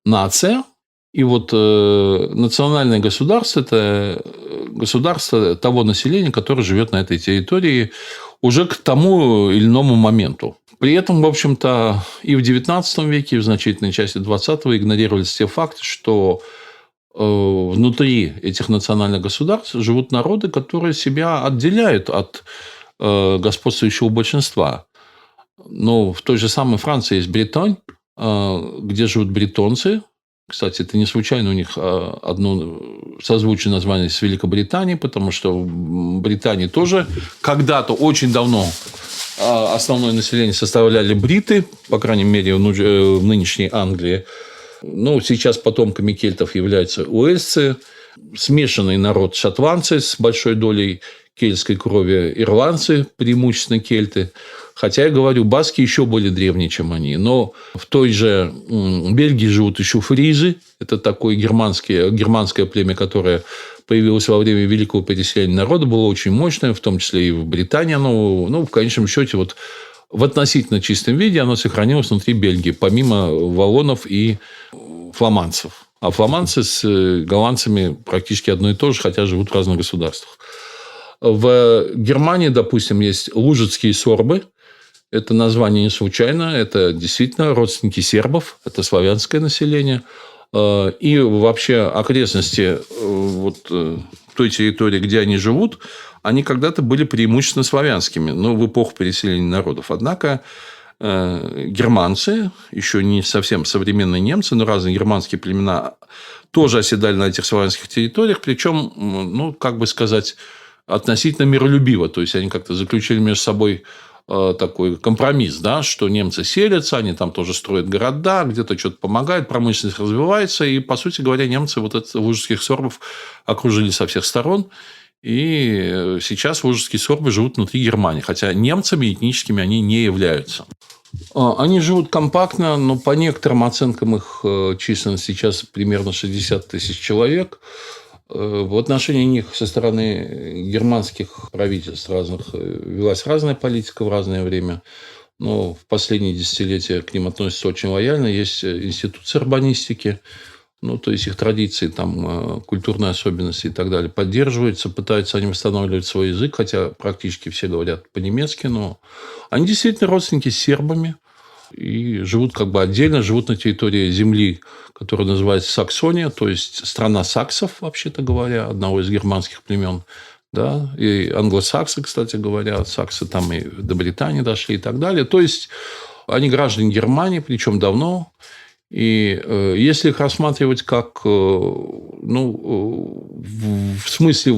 нация. И национальное государство – это государство того населения, которое живет на этой территории уже к тому или иному моменту. При этом, в общем-то, и в XIX веке, и в значительной части XX игнорировались те факты, что внутри этих национальных государств живут народы, которые себя отделяют от господствующего большинства. Но в той же самой Франции есть Бретань, где живут бретонцы. Кстати, это не случайно у них одно созвучное название с Великобританией, потому что в Британии тоже когда-то очень давно основное население составляли бриты, по крайней мере, в нынешней Англии. Но сейчас потомками кельтов являются уэльсцы, смешанный народ шотландцы с большой долей кельтской крови, ирландцы, преимущественно кельты. Хотя, я говорю, баски еще более древние, чем они. Но в той же Бельгии живут еще фризы. Это такое германское племя, которое появилось во время Великого переселения народа, было очень мощное, в том числе и в Британии. Но в конечном счете, вот в относительно чистом виде оно сохранилось внутри Бельгии, помимо валлонов и фламандцев. А фламандцы с голландцами практически одно и то же, хотя живут в разных государствах. В Германии, допустим, есть лужицкие сорбы. Это название не случайно. Это действительно родственники сербов. Это славянское население. И вообще окрестности той территории, где они живут, они когда-то были преимущественно славянскими, но в эпоху переселения народов. Однако германцы, еще не совсем современные немцы, но разные германские племена тоже оседали на этих славянских территориях, причем, относительно миролюбиво. То есть, они как-то заключили между собой такой компромисс, да, что немцы селятся, они там тоже строят города, где-то что-то помогают, промышленность развивается. И, по сути говоря, немцы лужицких сорбов окружили со всех сторон. И сейчас лужицкие сорбы живут внутри Германии. Хотя немцами этническими они не являются. Они живут компактно, но по некоторым оценкам их численность сейчас примерно 60 тысяч человек. В отношении них со стороны германских правительств разных велась разная политика в разное время. Но в последние десятилетия к ним относятся очень лояльно. Есть институты урбанистики, то есть их традиции, там, культурные особенности и так далее поддерживаются. Пытаются они восстанавливать свой язык, хотя практически все говорят по-немецки. Но они действительно родственники с сербами. И живут как бы отдельно, живут на территории земли, которая называется Саксония, то есть страна саксов, вообще-то говоря, одного из германских племен. Да? И англосаксы, кстати говоря, саксы там и до Британии дошли и так далее. То есть, они граждане Германии, причем давно. И если их рассматривать как, в смысле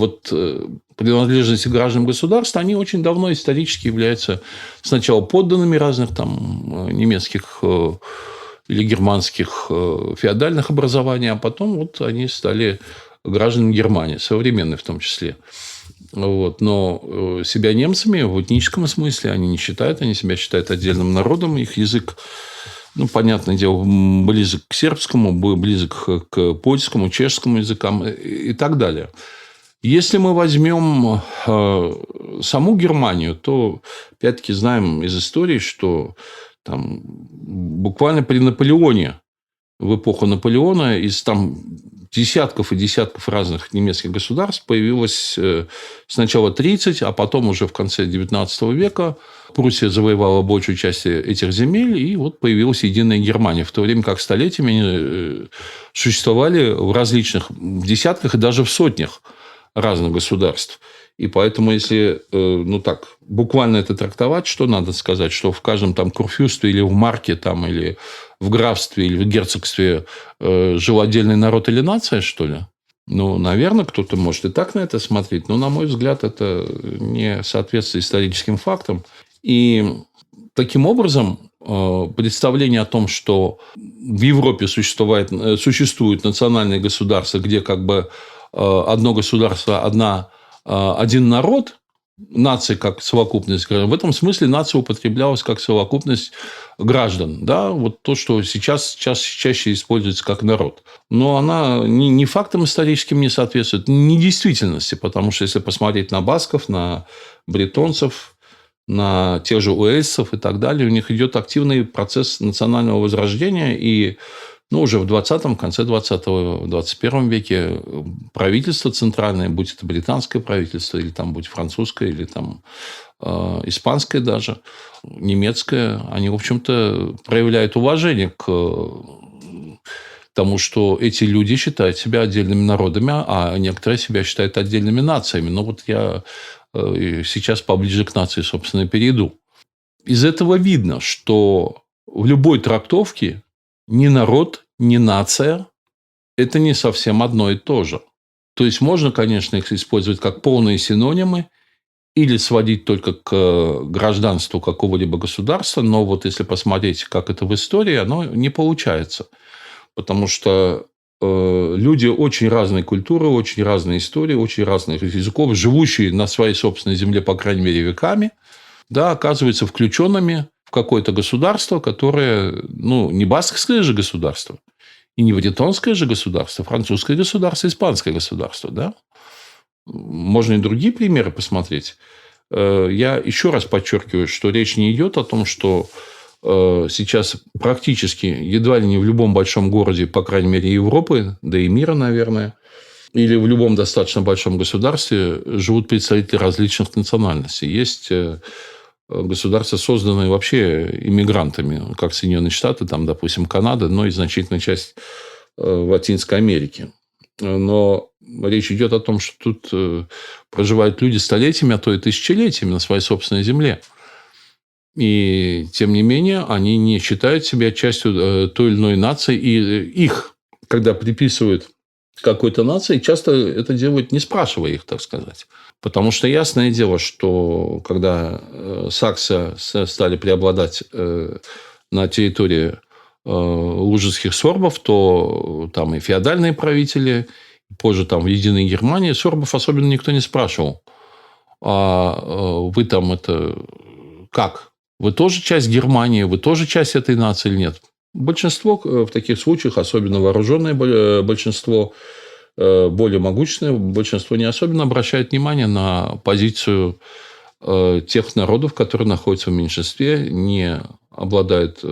принадлежности к гражданам государства, они очень давно исторически являются сначала подданными разных там немецких или германских феодальных образований, а потом они стали гражданами Германии, современной в том числе. Но себя немцами в этническом смысле они не считают, они себя считают отдельным народом, их язык, понятное дело, близок к сербскому, близок к польскому, чешскому языкам и так далее. Если мы возьмем саму Германию, то, опять-таки, знаем из истории, что там буквально при Наполеоне, в эпоху Наполеона, из десятков и десятков разных немецких государств появилось сначала 30, а потом уже в конце XIX века Пруссия завоевала большую часть этих земель, и появилась единая Германия, в то время как столетиями они существовали в различных десятках и даже в сотнях разных государств. И поэтому, если буквально это трактовать, что надо сказать, что в каждом курфюрстве или в марке, или в графстве, или в герцогстве жил отдельный народ или нация, что ли? Наверное, кто-то может и так на это смотреть, но, на мой взгляд, это не соответствует историческим фактам. И таким образом представление о том, что в Европе существуют национальные государства, где одно государство, один народ, нация как совокупность граждан. В этом смысле нация употреблялась как совокупность граждан. Да? То, что сейчас чаще используется как народ. Но она ни фактам историческим не соответствует, ни действительности. Потому что, если посмотреть на басков, на бретонцев, на тех же уэльсцев и так далее, у них идет активный процесс национального возрождения. И уже в 20-м, конце 20-го, 21 веке правительство центральное, будь это британское правительство, или будь французское, или испанское даже, немецкое, они, в общем-то, проявляют уважение к Потому что эти люди считают себя отдельными народами, а некоторые себя считают отдельными нациями. Но вот я сейчас поближе к нации, собственно, перейду. Из этого видно, что в любой трактовке ни народ, ни нация – это не совсем одно и то же. То есть, можно, конечно, их использовать как полные синонимы или сводить только к гражданству какого-либо государства, но вот если посмотреть, как это в истории, оно не получается. Потому что люди очень разной культуры, очень разной истории, очень разных языков, живущие на своей собственной земле, по крайней мере, веками, да, оказываются включенными в какое-то государство, которое, не баскское же государство, и не бретонское же государство, французское государство, испанское государство, да. Можно и другие примеры посмотреть. Я еще раз подчеркиваю, что речь не идет о том, что сейчас практически едва ли не в любом большом городе, по крайней мере, Европы, да и мира, наверное, или в любом достаточно большом государстве живут представители различных национальностей. Есть государства, созданные вообще иммигрантами, как Соединенные Штаты, там, допустим, Канада, но и значительная часть в Латинской Америке. Но речь идет о том, что тут проживают люди столетиями, а то и тысячелетиями на своей собственной земле. И, тем не менее, они не считают себя частью той или иной нации. И их, когда приписывают какой-то нации, часто это делают, не спрашивая их, так сказать. Потому что ясное дело, что когда саксы стали преобладать на территории лужицких сорбов, то там и феодальные правители, позже там в Единой Германии, сорбов особенно никто не спрашивал. А вы там это как? Вы тоже часть Германии, вы тоже часть этой нации или нет? Большинство в таких случаях, особенно вооруженное большинство, более могущественное большинство, не особенно обращает внимание на позицию тех народов, которые находятся в меньшинстве, не обладают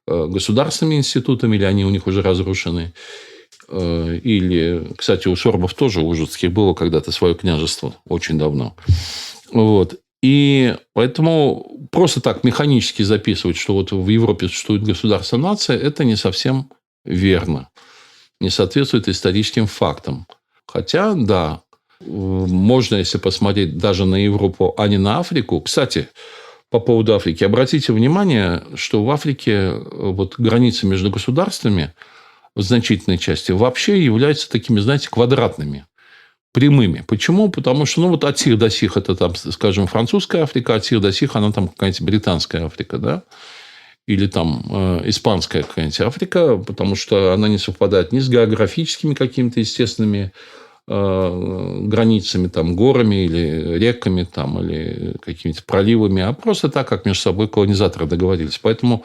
государственными институтами, или они у них уже разрушены. Или, кстати, у сорбов тоже ужицких было когда-то свое княжество, очень давно. Вот. И поэтому просто так механически записывать, что вот в Европе существует государство-нация, это не совсем верно. Не соответствует историческим фактам. Хотя, да, можно, если посмотреть даже на Европу, а не на Африку. Кстати, по поводу Африки. Обратите внимание, что в Африке вот границы между государствами в значительной части вообще являются такими, знаете, квадратными, прямыми. Почему? Потому что, вот от сих до сих это, там, скажем, французская Африка, от сих до сих она там какая-нибудь британская Африка, да? Или там испанская какая-нибудь Африка, потому что она не совпадает ни с географическими какими-то естественными границами, там, горами или реками, там, или какими-то проливами, а просто так, как между собой колонизаторы договорились. Поэтому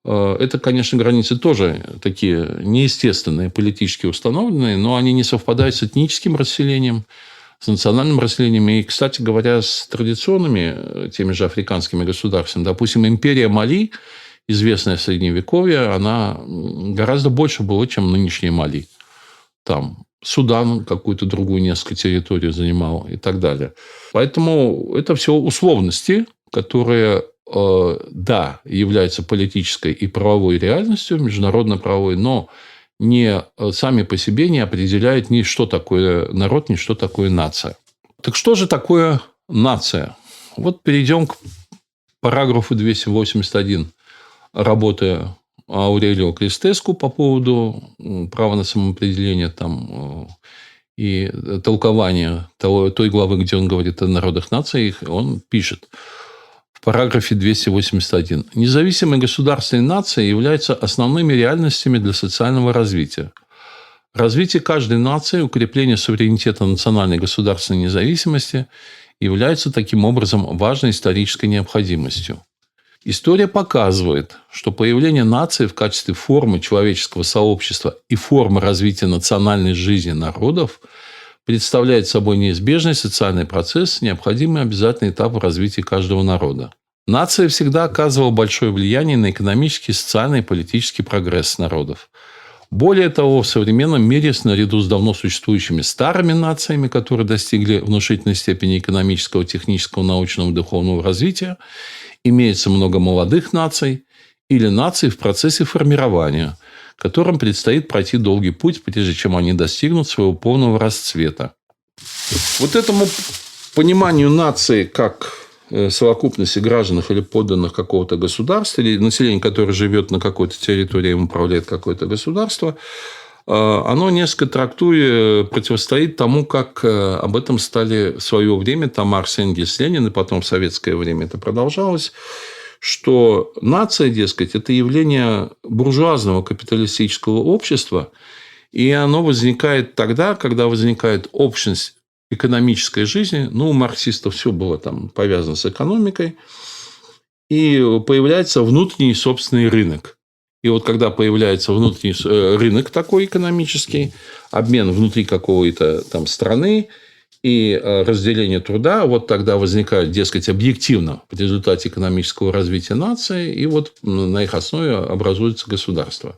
это, конечно, границы тоже такие неестественные, политически установленные, но они не совпадают с этническим расселением, с национальным расселением. И, кстати говоря, с традиционными теми же африканскими государствами. Допустим, империя Мали, известная в Средневековье, она гораздо больше была, чем нынешняя Мали. Там Судан какую-то другую несколько территорий занимал и так далее. Поэтому это все условности, которые, да, являются политической и правовой реальностью, международно-правовой, но не сами по себе не определяют ни что такое народ, ни что такое нация. Так что же такое нация? Вот перейдем к параграфу 281 работы Аурелио Кристеску по поводу права на самоопределение там, и толкования той главы, где он говорит о народах наций, он пишет в параграфе 281. Независимые государственные нации являются основными реальностями для социального развития. Развитие каждой нации, укрепление суверенитета национальной государственной независимости являются таким образом важной исторической необходимостью. История показывает, что появление нации в качестве формы человеческого сообщества и формы развития национальной жизни народов представляет собой неизбежный социальный процесс, необходимый обязательный этап в развитии каждого народа. Нация всегда оказывала большое влияние на экономический, социальный и политический прогресс народов. Более того, в современном мире, наряду с давно существующими старыми нациями, которые достигли внушительной степени экономического, технического, научного и духовного развития, имеется много молодых наций, или наций в процессе формирования, которым предстоит пройти долгий путь, прежде чем они достигнут своего полного расцвета. Вот этому пониманию нации как совокупности граждан или подданных какого-то государства, или населения, которое живет на какой-то территории, им управляет какое-то государство, оно несколько противостоит тому, как об этом стали в свое время там Маркс, Энгельс, Ленин, и потом в советское время это продолжалось, что нация, дескать, это явление буржуазного капиталистического общества, и оно возникает тогда, когда возникает общность экономической жизни. У марксистов все было там повязано с экономикой, и появляется внутренний собственный рынок. И вот когда появляется внутренний рынок такой экономический, обмен внутри какой-то там страны и разделение труда, вот тогда возникает, дескать, объективно в результате экономического развития нации, и вот на их основе образуется государство.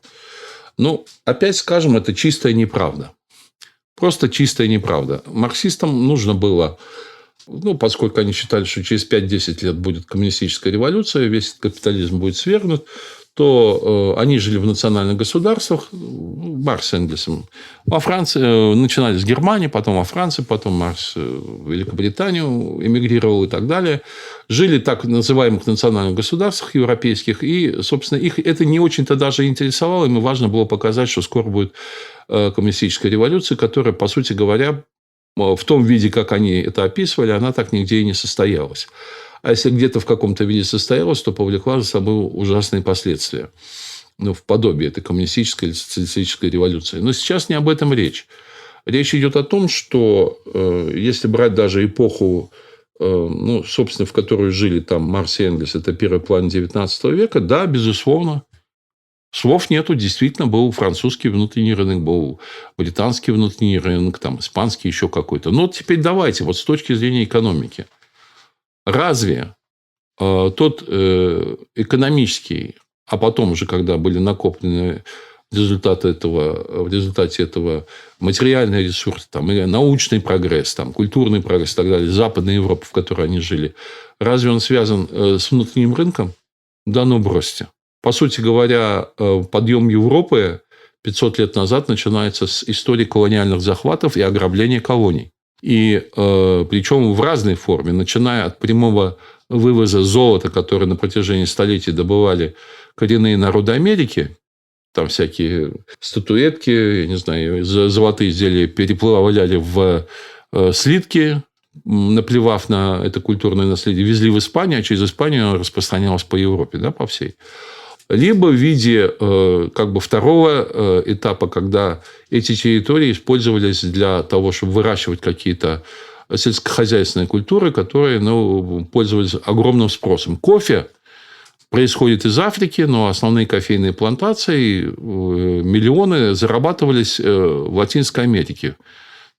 Опять скажем, это чистая неправда. Просто чистая неправда. Марксистам нужно было, поскольку они считали, что через 5-10 лет будет коммунистическая революция, весь капитализм будет свергнут, то они жили в национальных государствах, Маркс с Энгельсом. Во Франции начинали с Германии, потом во Франции, потом Маркс в Великобританию эмигрировал и так далее. Жили в так называемых национальных государствах европейских, и, собственно, их это не очень-то даже интересовало. Им важно было показать, что скоро будет коммунистическая революция, которая, по сути говоря, в том виде, как они это описывали, она так нигде и не состоялась. А если где-то в каком-то виде состоялась, то повлекла за собой ужасные последствия. В подобии этой коммунистической или социалистической революции. Но сейчас не об этом речь. Речь идет о том, что если брать даже эпоху, собственно, в которой жили там Маркс и Энгельс, это первый половина XIX века, да, безусловно, слов нету. Действительно, был французский внутренний рынок, был британский внутренний рынок, там, испанский еще какой-то. Но теперь давайте, вот с точки зрения экономики. Разве тот экономический, а потом уже, когда были накоплены в результате этого материальный ресурс, там, или научный прогресс, там, культурный прогресс и так далее, Западной Европы, в которой они жили, разве он связан с внутренним рынком? Да бросьте. По сути говоря, подъем Европы 500 лет назад начинается с истории колониальных захватов и ограбления колоний. И причем в разной форме, начиная от прямого вывоза золота, которое на протяжении столетий добывали коренные народы Америки, там всякие статуэтки, я не знаю, золотые изделия переплавляли в слитки, наплевав на это культурное наследие, везли в Испанию, а через Испанию распространялось по Европе, да, по всей. Либо в виде второго этапа, когда эти территории использовались для того, чтобы выращивать какие-то сельскохозяйственные культуры, которые пользовались огромным спросом. Кофе происходит из Африки, но основные кофейные плантации, миллионы зарабатывались в Латинской Америке.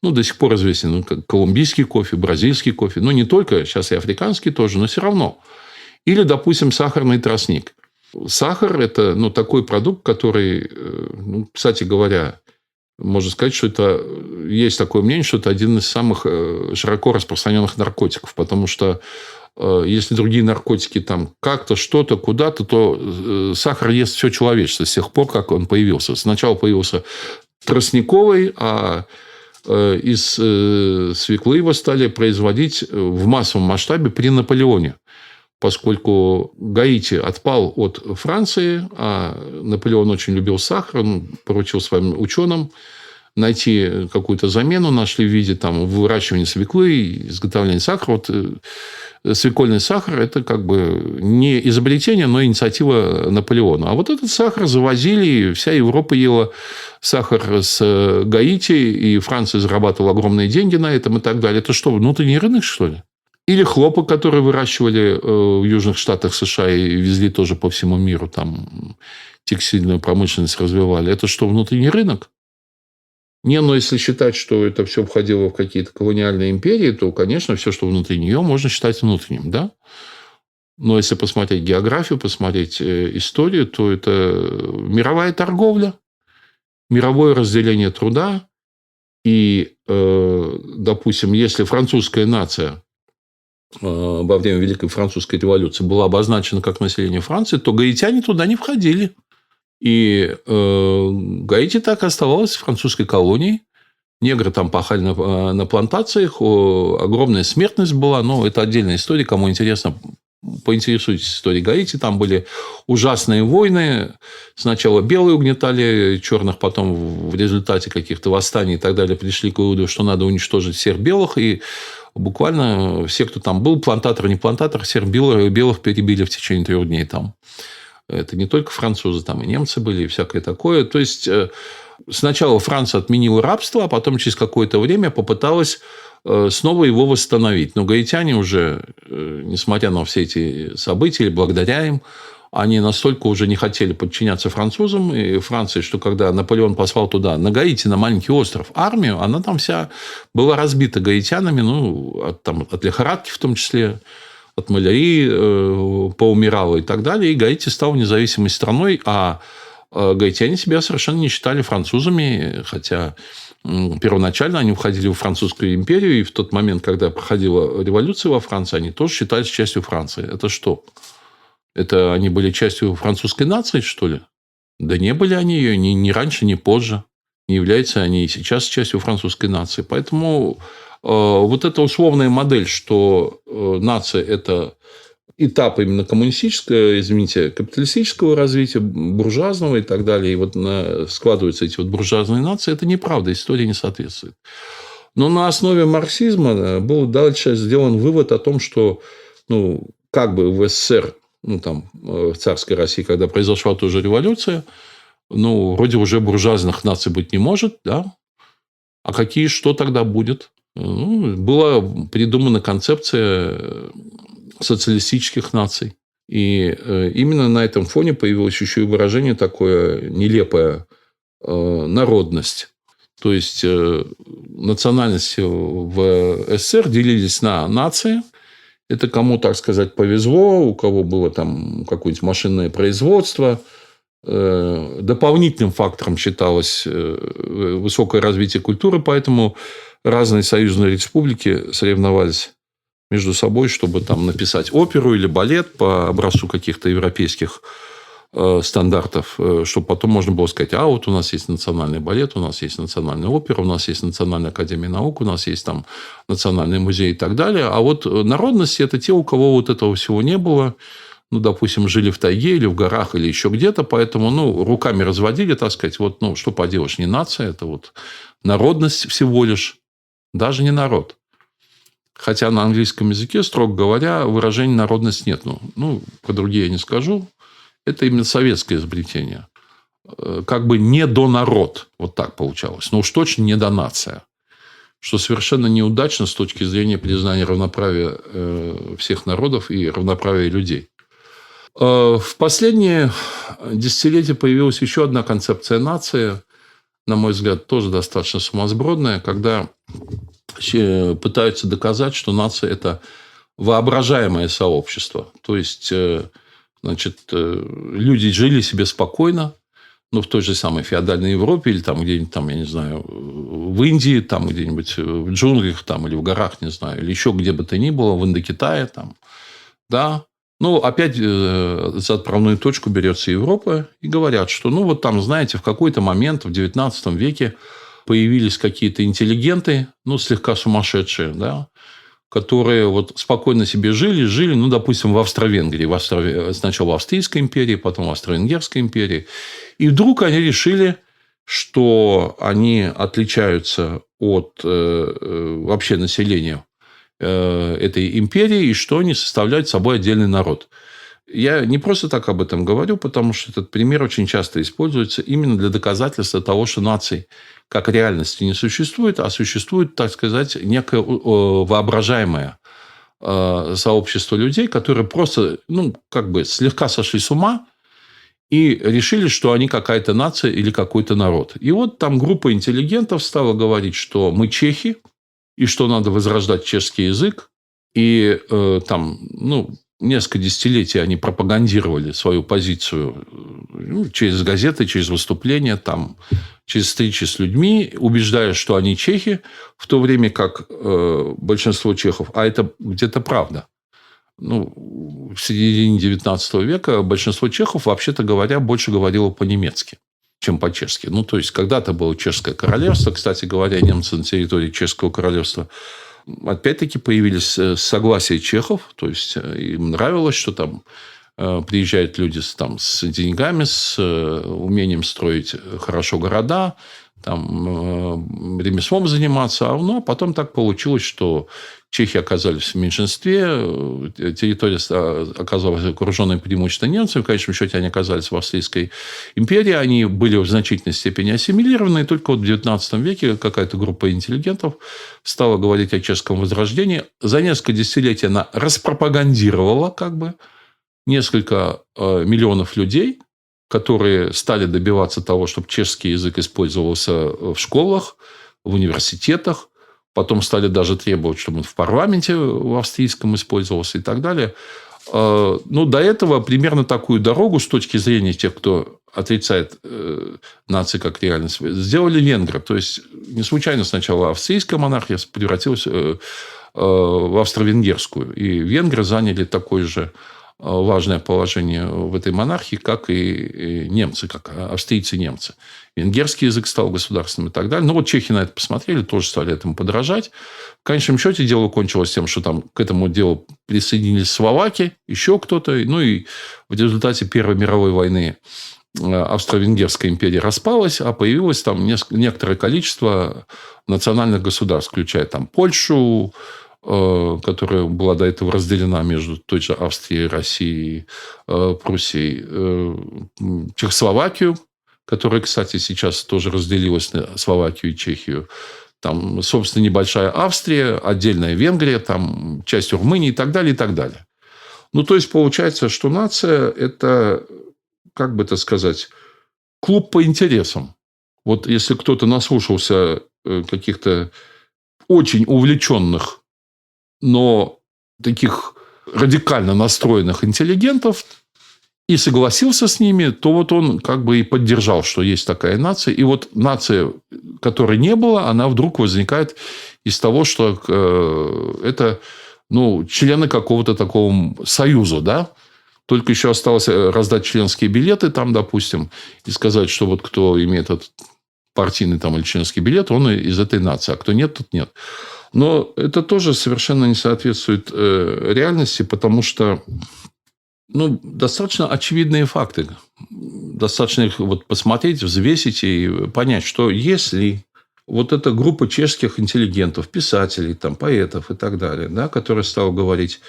До сих пор известен колумбийский кофе, бразильский кофе. Не только, сейчас и африканский тоже, но все равно. Или, допустим, сахарный тростник. Сахар – это такой продукт, который, кстати говоря, можно сказать, что это есть такое мнение, что это один из самых широко распространенных наркотиков, потому что если другие наркотики там как-то, что-то, куда-то, то сахар ест все человечество с тех пор, как он появился. Сначала появился тростниковый, а из свеклы его стали производить в массовом масштабе при Наполеоне. Поскольку Гаити отпал от Франции, а Наполеон очень любил сахар, он поручил своим ученым найти какую-то замену, нашли в виде выращивания свеклы, изготовления сахара. Свекольный сахар – это не изобретение, но инициатива Наполеона. А вот этот сахар завозили, и вся Европа ела сахар с Гаити, и Франция зарабатывала огромные деньги на этом и так далее. Это что, внутренний рынок, что ли? Или хлопок, который выращивали в Южных Штатах США и везли тоже по всему миру, там текстильную промышленность развивали. Это что, внутренний рынок? Но если считать, что это все входило в какие-то колониальные империи, то, конечно, все, что внутри нее, можно считать внутренним, да? Но если посмотреть географию, посмотреть историю, то это мировая торговля, мировое разделение труда. И, допустим, если французская нация во время Великой Французской революции было обозначено как население Франции, то гаитяне туда не входили. И Гаити так и оставалась французской колонией. Негры там пахали на плантациях, огромная смертность была, но это отдельная история, кому интересно, поинтересуйтесь историей Гаити. Там были ужасные войны. Сначала белые угнетали черных, потом в результате каких-то восстаний и так далее пришли к выводу, что надо уничтожить всех белых. И буквально все, кто там был, плантатор, не плантатор, всех белых перебили в течение 3 дней там. Это не только французы, там и немцы были, и всякое такое. То есть, сначала Франция отменила рабство, а потом через какое-то время попыталась снова его восстановить. Но гаитяне уже, несмотря на все эти события, или благодаря им, они настолько уже не хотели подчиняться французам и Франции, что когда Наполеон послал туда, на Гаити, на маленький остров, армию, она там вся была разбита гаитянами, от лихорадки в том числе, от малярии поумирала и так далее. И Гаити стал независимой страной, а гаитяне себя совершенно не считали французами, хотя первоначально они входили в Французскую империю, и в тот момент, когда проходила революция во Франции, они тоже считались частью Франции. Это что? Это они были частью французской нации, что ли? Да не были они ее ни раньше, ни позже. Не являются они и сейчас частью французской нации. Поэтому вот эта условная модель, что нация – это этап именно капиталистического развития, буржуазного и так далее, и вот складываются эти вот буржуазные нации, это неправда, история не соответствует. Но на основе марксизма был дальше сделан вывод о том, что как бы в СССР, в царской России, когда произошла тоже революция, вроде уже буржуазных наций быть не может, да? А что тогда будет? Была придумана концепция социалистических наций. И именно на этом фоне появилось еще и выражение такое нелепое – народность. То есть, национальности в СССР делились на нации. Это кому, так сказать, повезло, у кого было там какое-нибудь машинное производство. Дополнительным фактором считалось высокое развитие культуры, поэтому разные союзные республики соревновались между собой, чтобы там написать оперу или балет по образцу каких-то европейских стандартов, чтобы потом можно было сказать, вот у нас есть национальный балет, у нас есть национальная опера, у нас есть Национальная академия наук, у нас есть там национальный музей и так далее. А вот народности – это те, у кого вот этого всего не было. Допустим, жили в тайге или в горах, или еще где-то, поэтому, руками разводили, так сказать, что поделаешь, не нация, это вот народность всего лишь, даже не народ. Хотя на английском языке, строго говоря, выражения народность нет. Про другие я не скажу. Это именно советское изобретение. Как бы не до народ. Вот так получалось. Но уж точно не до нация. Что совершенно неудачно с точки зрения признания равноправия всех народов и равноправия людей. В последние десятилетия появилась еще одна концепция нации, на мой взгляд, тоже достаточно сумасбродная, когда пытаются доказать, что нация – это воображаемое сообщество. То есть, люди жили себе спокойно, в той же самой феодальной Европе или там где-нибудь, я не знаю, в Индии, там где-нибудь в джунглях там, или в горах, не знаю, или еще где бы то ни было, в Индокитае. Там, да. Опять за отправную точку берется Европа и говорят, что, знаете, в какой-то момент в XIX веке появились какие-то интеллигенты, слегка сумасшедшие, да, которые спокойно себе жили, допустим, в Австро-Венгрии. Сначала в Австрийской империи, потом в Австро-Венгерской империи. И вдруг они решили, что они отличаются от вообще населения этой империи, и что они составляют собой отдельный народ. Я не просто так об этом говорю, потому что этот пример очень часто используется именно для доказательства того, что наций как реальности не существует, а существует, так сказать, некое воображаемое сообщество людей, которые просто, слегка сошли с ума и решили, что они какая-то нация или какой-то народ. И там группа интеллигентов стала говорить, что мы чехи, и что надо возрождать чешский язык, и несколько десятилетий они пропагандировали свою позицию через газеты, через выступления, там, через встречи с людьми, убеждая, что они чехи, в то время как большинство чехов, а это где-то правда, в середине XIX века большинство чехов, вообще-то говоря, больше говорило по-немецки, чем по-чешски. То есть, когда-то было Чешское королевство. Кстати говоря, немцы на территории Чешского королевства опять-таки появились с согласия чехов. То есть, им нравилось, что там приезжают люди с деньгами, с умением строить хорошо города, ремеслом заниматься. А потом так получилось, что чехи оказались в меньшинстве, территория оказалась окруженной преимущественно немцами. В конечном счете, они оказались в Австрийской империи. Они были в значительной степени ассимилированы. И только в XIX веке какая-то группа интеллигентов стала говорить о чешском возрождении. За несколько десятилетий она распропагандировала несколько миллионов людей, которые стали добиваться того, чтобы чешский язык использовался в школах, в университетах. Потом стали даже требовать, чтобы он в парламенте в австрийском использовался и так далее. До этого примерно такую дорогу с точки зрения тех, кто отрицает нации как реальность, сделали венгры. То есть, не случайно сначала австрийская монархия превратилась в австро-венгерскую. И венгры заняли такое же важное положение в этой монархии, как и немцы, как австрийцы-немцы. Венгерский язык стал государственным и так далее. Чехи на это посмотрели, тоже стали этому подражать. В конечном счете дело кончилось тем, что к этому делу присоединились словаки, еще кто-то. И в результате Первой мировой войны Австро-Венгерская империя распалась, а появилось некоторое количество национальных государств, включая Польшу, которая была до этого разделена между той же Австрией, Россией, Пруссией, Чехословакию, которая, кстати, сейчас тоже разделилась на Словакию и Чехию. Собственно, небольшая Австрия, отдельная Венгрия, часть Румынии и так далее, и так далее. То есть, получается, что нация – это, как бы это сказать, клуб по интересам. Если кто-то наслушался каких-то очень увлеченных, но таких радикально настроенных интеллигентов и согласился с ними, то он и поддержал, что есть такая нация. И нация, которой не было, она вдруг возникает из того, что это члены какого-то такого союза, да? Только еще осталось раздать членские билеты допустим, и сказать, что кто имеет этот партийный или членский билет, он из этой нации, а кто нет, тот нет. Но это тоже совершенно не соответствует реальности, потому что достаточно очевидные факты. Достаточно их посмотреть, взвесить и понять, что если эта группа чешских интеллигентов, писателей, поэтов и так далее, да, которая стала говорить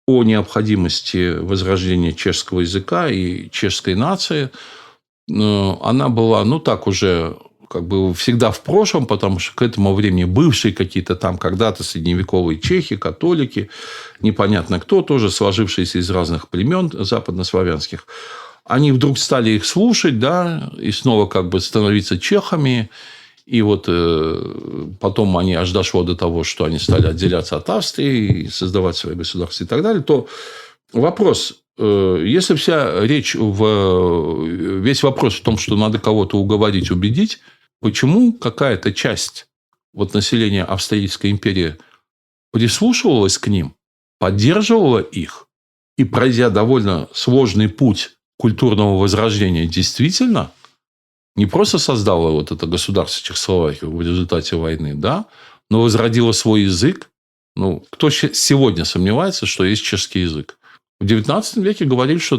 о необходимости возрождения чешского языка и чешской нации, она была, так уже всегда в прошлом, потому что к этому времени бывшие какие-то когда-то средневековые чехи, католики, непонятно кто, тоже сложившиеся из разных племен западнославянских, они вдруг стали их слушать, да, и снова становиться чехами. И потом они аж дошло до того, что они стали отделяться от Австрии и создавать свои государства и так далее, то вопрос, если вся речь, весь вопрос в том, что надо кого-то уговорить, убедить, почему какая-то часть населения Австрийской империи прислушивалась к ним, поддерживала их и, пройдя довольно сложный путь культурного возрождения, действительно не просто создала это государство Чехословакию в результате войны, да, но возродила свой язык. Кто сегодня сомневается, что есть чешский язык? В XIX веке говорили, что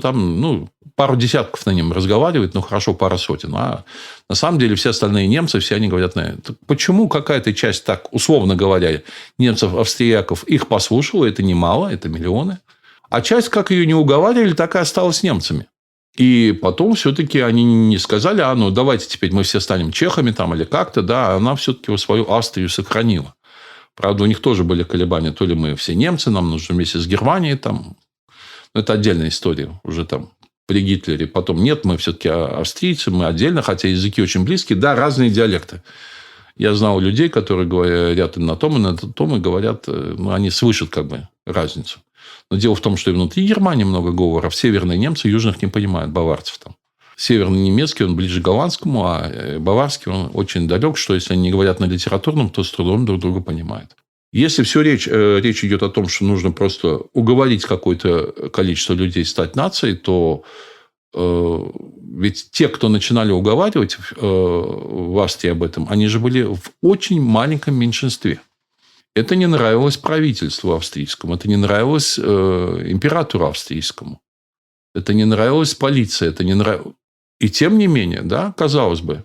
пару десятков на нем разговаривает, хорошо, пара сотен. А на самом деле все остальные немцы, все они говорят на это. Почему какая-то часть, так условно говоря, немцев, австрияков их послушала, это немало, это миллионы. А часть, как ее не уговаривали, так и осталась немцами. И потом все-таки они не сказали, давайте теперь мы все станем чехами или как-то, да, она все-таки свою Австрию сохранила. Правда, у них тоже были колебания, то ли мы все немцы, нам нужно вместе с Германией это отдельная история уже при Гитлере. Потом нет, мы все-таки австрийцы, мы отдельно, хотя языки очень близкие. Да, разные диалекты. Я знал людей, которые говорят и на том, и говорят, они слышат разницу. Но дело в том, что и внутри Германии много говоров. Северные немцы южных не понимают, баварцев там. Северный немецкий, он ближе к голландскому, а баварский, он очень далек, что если они не говорят на литературном, то с трудом друг друга понимают. Если речь идет о том, что нужно просто уговорить какое-то количество людей стать нацией, то ведь те, кто начинали уговаривать в Австрии об этом, они же были в очень маленьком меньшинстве. Это не нравилось правительству австрийскому, это не нравилось императору австрийскому, это не нравилось полиции, это не нравилось. И тем не менее, да, казалось бы.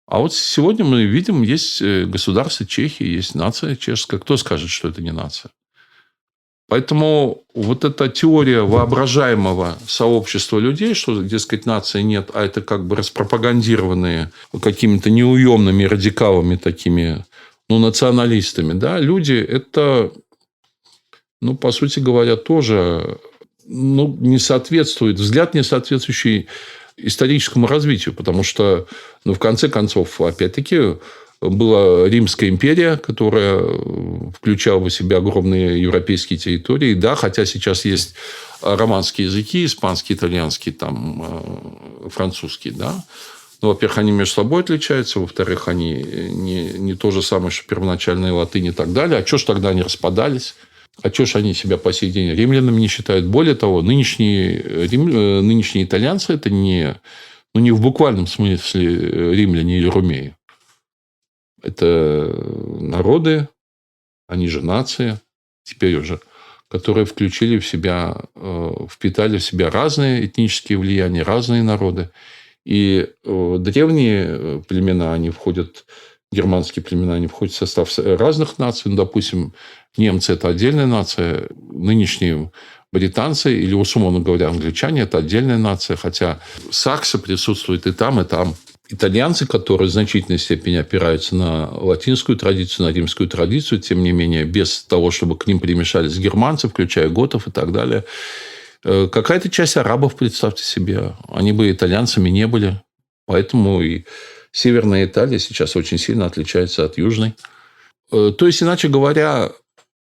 А вот сегодня мы видим, есть государство Чехии, есть нация чешская. Кто скажет, что это не нация? Поэтому вот эта теория воображаемого сообщества людей, что, дескать, нации нет, а это как бы распропагандированные какими-то неуемными радикалами такими, националистами, да, люди, это, по сути говоря, тоже не соответствует, взгляд не соответствующий историческому развитию, потому что, в конце концов, опять-таки, была Римская империя, которая включала в себя огромные европейские территории. Да, хотя сейчас есть романские языки, испанский, итальянский, французский, да. Но, во-первых, они между собой отличаются, во-вторых, они не то же самое, что первоначальная латынь и так далее. А что ж тогда они распадались? А что ж они себя по сей день римлянами не считают? Более того, нынешние итальянцы – это не в буквальном смысле римляне или румеи. Это народы, они же нация, теперь уже, которые включили в себя, впитали в себя разные этнические влияния, разные народы. И древние племена, германские племена, они входят в состав разных наций. Допустим, немцы – это отдельная нация, нынешние британцы или, условно говоря, англичане – это отдельная нация, хотя саксы присутствуют и там, и там. Итальянцы, которые в значительной степени опираются на латинскую традицию, на римскую традицию, тем не менее, без того, чтобы к ним примешались германцы, включая готов и так далее. Какая-то часть арабов, представьте себе, они бы итальянцами не были. Поэтому и Северная Италия сейчас очень сильно отличается от Южной. То есть, иначе говоря,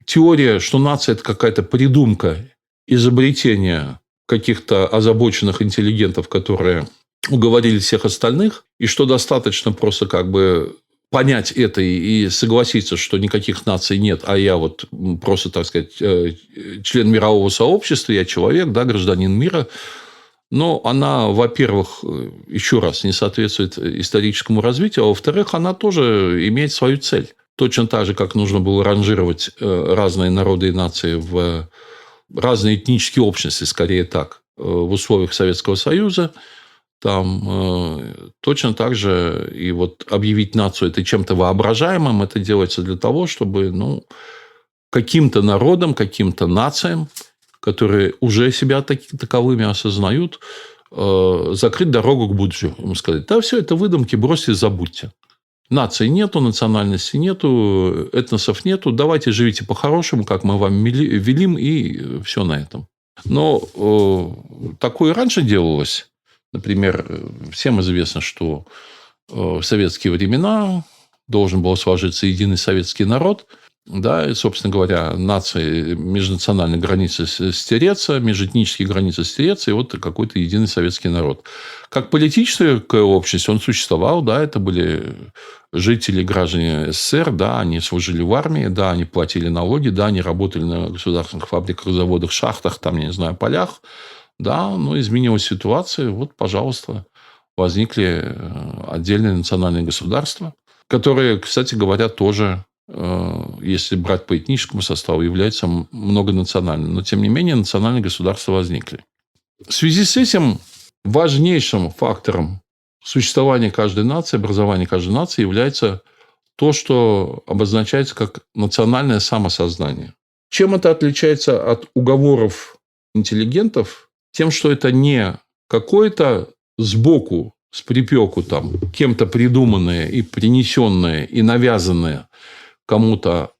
теория, что нация – это какая-то придумка, изобретение каких-то озабоченных интеллигентов, которые уговорили всех остальных, и что достаточно просто понять это и согласиться, что никаких наций нет, а я просто, так сказать, член мирового сообщества, я человек, да, гражданин мира. Но она, во-первых, еще раз, не соответствует историческому развитию, а во-вторых, она тоже имеет свою цель. Точно так же, как нужно было ранжировать разные народы и нации в разные этнические общности, скорее так, в условиях Советского Союза, там точно так же и объявить нацию это чем-то воображаемым, это делается для того, чтобы каким-то народам, каким-то нациям, которые уже себя таковыми осознают, закрыть дорогу к будущему. Ему сказать, да, все это выдумки, бросьте, забудьте. Нации нету, национальности нету, этносов нету, давайте живите по-хорошему, как мы вам велим, и все на этом. Но такое раньше делалось. Например, всем известно, что в советские времена должен был сложиться единый советский народ, да, и, собственно говоря, нации, межнациональные границы стереться, межэтнические границы стереться, и какой-то единый советский народ. Как политическая общность он существовал, да, это были жители, граждане СССР, да, они служили в армии, да, они платили налоги, да, они работали на государственных фабриках, заводах, шахтах, полях, да, но изменилась ситуация, пожалуйста, возникли отдельные национальные государства, которые, кстати говоря, тоже, если брать по этническому составу, являются многонациональными. Но, тем не менее, национальные государства возникли. В связи с этим важнейшим фактором существования каждой нации, образования каждой нации является то, что обозначается как национальное самосознание. Чем это отличается от уговоров интеллигентов? Тем, что это не какое-то сбоку, с припеку кем-то придуманное и принесенное и навязанное кому-то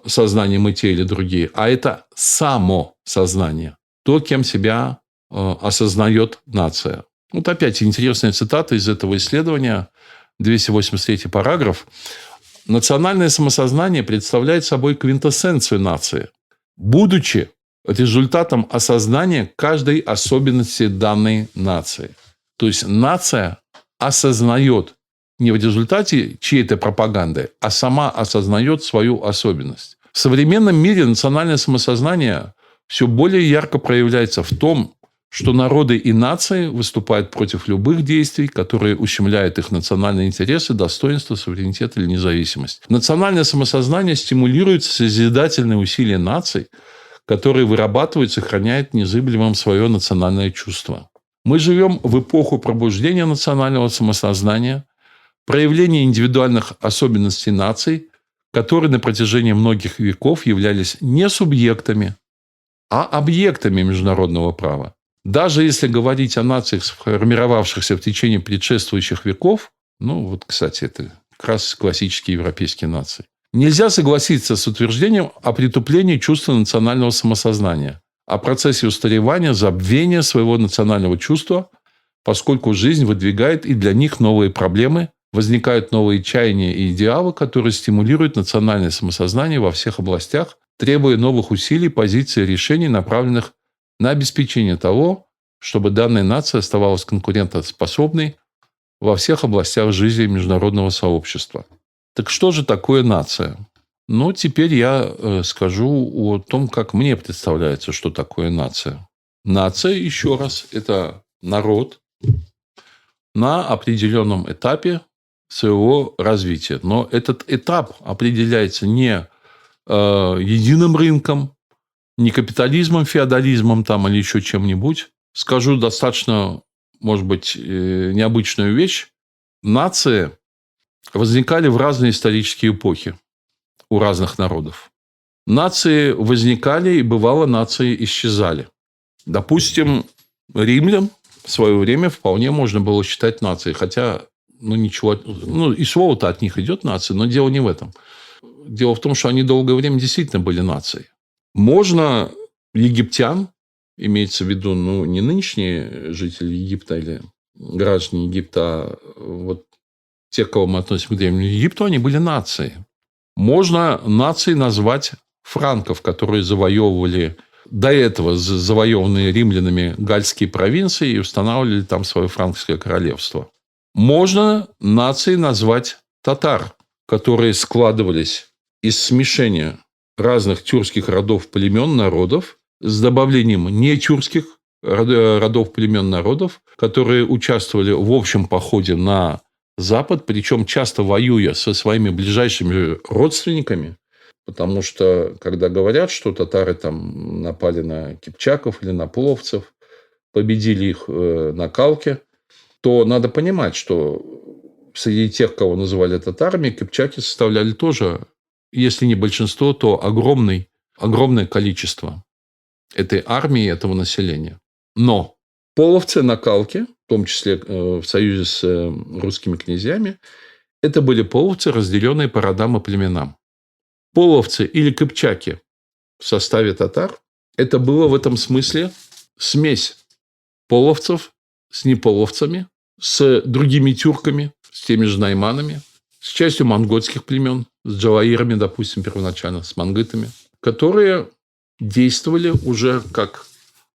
сознанием и те или другие, а это само сознание, то, кем себя осознает нация. Опять интересная цитата из этого исследования, 283 параграф. Национальное самосознание представляет собой квинтэссенцию нации. Будучи результатом осознания каждой особенности данной нации. То есть нация осознает не в результате чьей-то пропаганды, а сама осознает свою особенность. В современном мире национальное самосознание все более ярко проявляется в том, что народы и нации выступают против любых действий, которые ущемляют их национальные интересы, достоинство, суверенитет или независимость. Национальное самосознание стимулирует созидательные усилия наций, которые вырабатывают и сохраняют незыблемым свое национальное чувство. Мы живем в эпоху пробуждения национального самосознания, проявления индивидуальных особенностей наций, которые на протяжении многих веков являлись не субъектами, а объектами международного права. Даже если говорить о нациях, сформировавшихся в течение предшествующих веков, кстати, это как раз классические европейские нации, нельзя согласиться с утверждением о притуплении чувства национального самосознания, о процессе устаревания, забвения своего национального чувства, поскольку жизнь выдвигает и для них новые проблемы, возникают новые чаяния и идеалы, которые стимулируют национальное самосознание во всех областях, требуя новых усилий, позиций и решений, направленных на обеспечение того, чтобы данная нация оставалась конкурентоспособной во всех областях жизни международного сообщества. Так что же такое нация? Теперь я скажу о том, как мне представляется, что такое нация. Нация, еще раз, это народ на определенном этапе своего развития. Но этот этап определяется не единым рынком, не капитализмом, феодализмом или еще чем-нибудь. Скажу достаточно, может быть, необычную вещь. Нации возникали в разные исторические эпохи у разных народов. Нации возникали, и бывало, нации исчезали. Допустим, римлян в свое время вполне можно было считать нацией. Хотя, ничего... и слово-то от них идет нация, но дело не в этом. Дело в том, что они долгое время действительно были нацией. Можно египтян, имеется в виду, не нынешние жители Египта или граждане Египта, а те, кого мы относим к Древнему Египту, они были нацией. Можно нацией назвать франков, которые завоевывали до этого завоеванные римлянами гальские провинции и устанавливали там свое франкское королевство. Можно нацией назвать татар, которые складывались из смешения разных тюркских родов, племен, народов, с добавлением нетюркских родов, племен, народов, которые участвовали в общем походе на Запад, причем часто воюя со своими ближайшими родственниками, потому что, когда говорят, что татары напали на кипчаков или на половцев, победили их на Калке, то надо понимать, что среди тех, кого называли татарами, кипчаки составляли тоже, если не большинство, то огромное количество этой армии, этого населения. Но половцы на Калке, в том числе в союзе с русскими князьями, это были половцы, разделенные по родам и племенам. Половцы или кипчаки в составе татар – это было в этом смысле смесь половцев с неполовцами, с другими тюрками, с теми же найманами, с частью монгольских племен, с джалаирами, допустим, первоначально, с мангытами, которые действовали уже как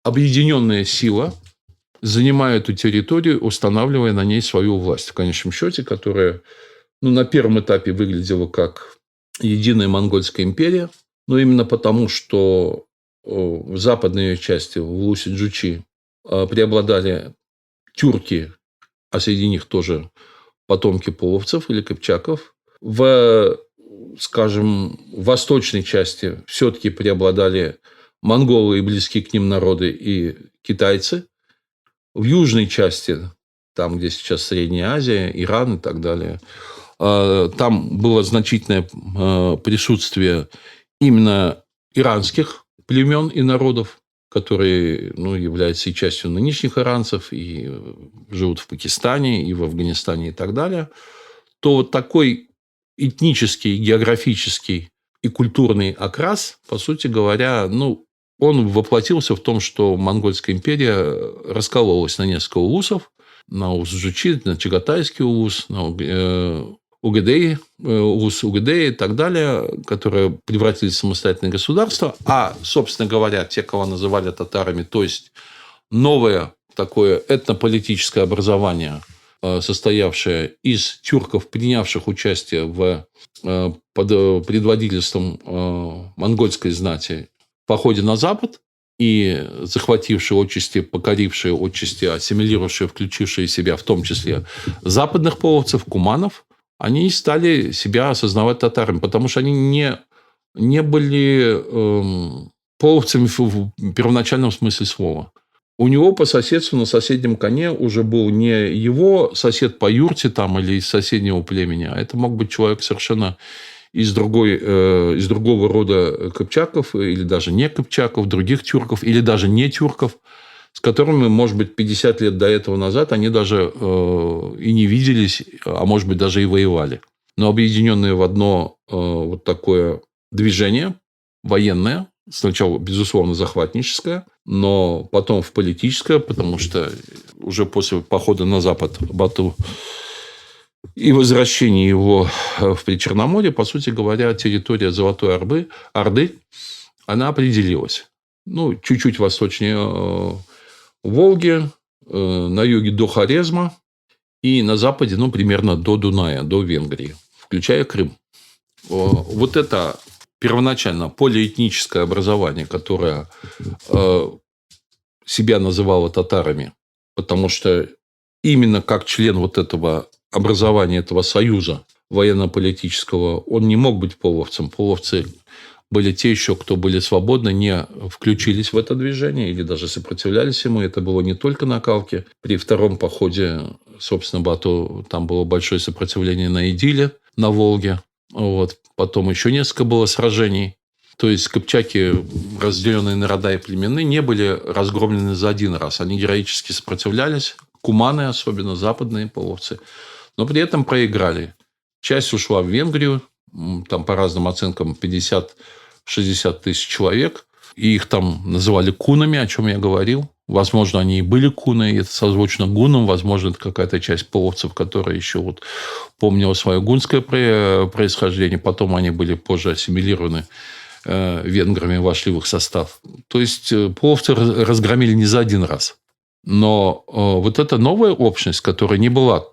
объединенная сила, занимая эту территорию, устанавливая на ней свою власть. В конечном счете, которая на первом этапе выглядела как единая монгольская империя, но именно потому, что в западной ее части, в Улусе-Джучи, преобладали тюрки, а среди них тоже потомки половцев или кипчаков. В, восточной части все-таки преобладали монголы и близкие к ним народы и китайцы. В южной части, там, где сейчас Средняя Азия, Иран и так далее, там было значительное присутствие именно иранских племен и народов, которые являются и частью нынешних иранцев, и живут в Пакистане, и в Афганистане и так далее, то такой этнический, географический и культурный окрас, по сути говоря, он воплотился в том, что Монгольская империя раскололась на несколько улусов, на Улус-Джучи, на Чагатайский улус, на Угадеи, Улус-Угадеи и так далее, которые превратились в самостоятельное государство. А, собственно говоря, те, кого называли татарами, то есть новое такое этнополитическое образование, состоявшее из тюрков, принявших участие под предводительством монгольской знати в походе на Запад и захватившие отчасти, покорившие отчасти, ассимилировавшие, включившие в себя в том числе западных половцев, куманов, они стали себя осознавать татарами, потому что они не были половцами в первоначальном смысле слова. У него по соседству на соседнем коне уже был не его сосед по юрте там, или из соседнего племени, а это мог быть человек совершенно из другого рода кыпчаков, или даже не кыпчаков, других тюрков, или даже не тюрков, с которыми, может быть, 50 лет до этого назад они даже и не виделись, а может быть, даже и воевали. Но объединенные в одно вот такое движение военное, сначала, безусловно, захватническое, но потом в политическое, потому что уже после похода на Запад Бату и возвращения его в Причерноморье, по сути говоря, территория Золотой Орды, она определилась. Ну, чуть-чуть восточнее Волги, на юге до Хорезма и на западе, ну, примерно до Дуная, до Венгрии, включая Крым. Вот это первоначально полиэтническое образование, которое себя называло татарами, потому что именно как член вот этого образования, этого союза военно-политического, он не мог быть половцем. Половцы были те еще, кто были свободны, не включились в это движение или даже сопротивлялись ему. Это было не только на Калке. При втором походе, собственно, Бату, там было большое сопротивление на Идиле, на Волге. Вот. Потом еще несколько было сражений. То есть кыпчаки, разделенные на рода и племена, не были разгромлены за один раз. Они героически сопротивлялись. Куманы, особенно западные половцы. Но при этом проиграли. Часть ушла в Венгрию. Там по разным оценкам 50-60 тысяч человек. И их там называли кунами, о чем я говорил. Возможно, они и были куны, и это созвучно гунам. Возможно, это какая-то часть половцев, которая еще вот помнила свое гунское происхождение. Потом они были позже ассимилированы венграми, вошли в их состав. То есть половцы разгромили не за один раз. Но вот эта новая общность, которая не была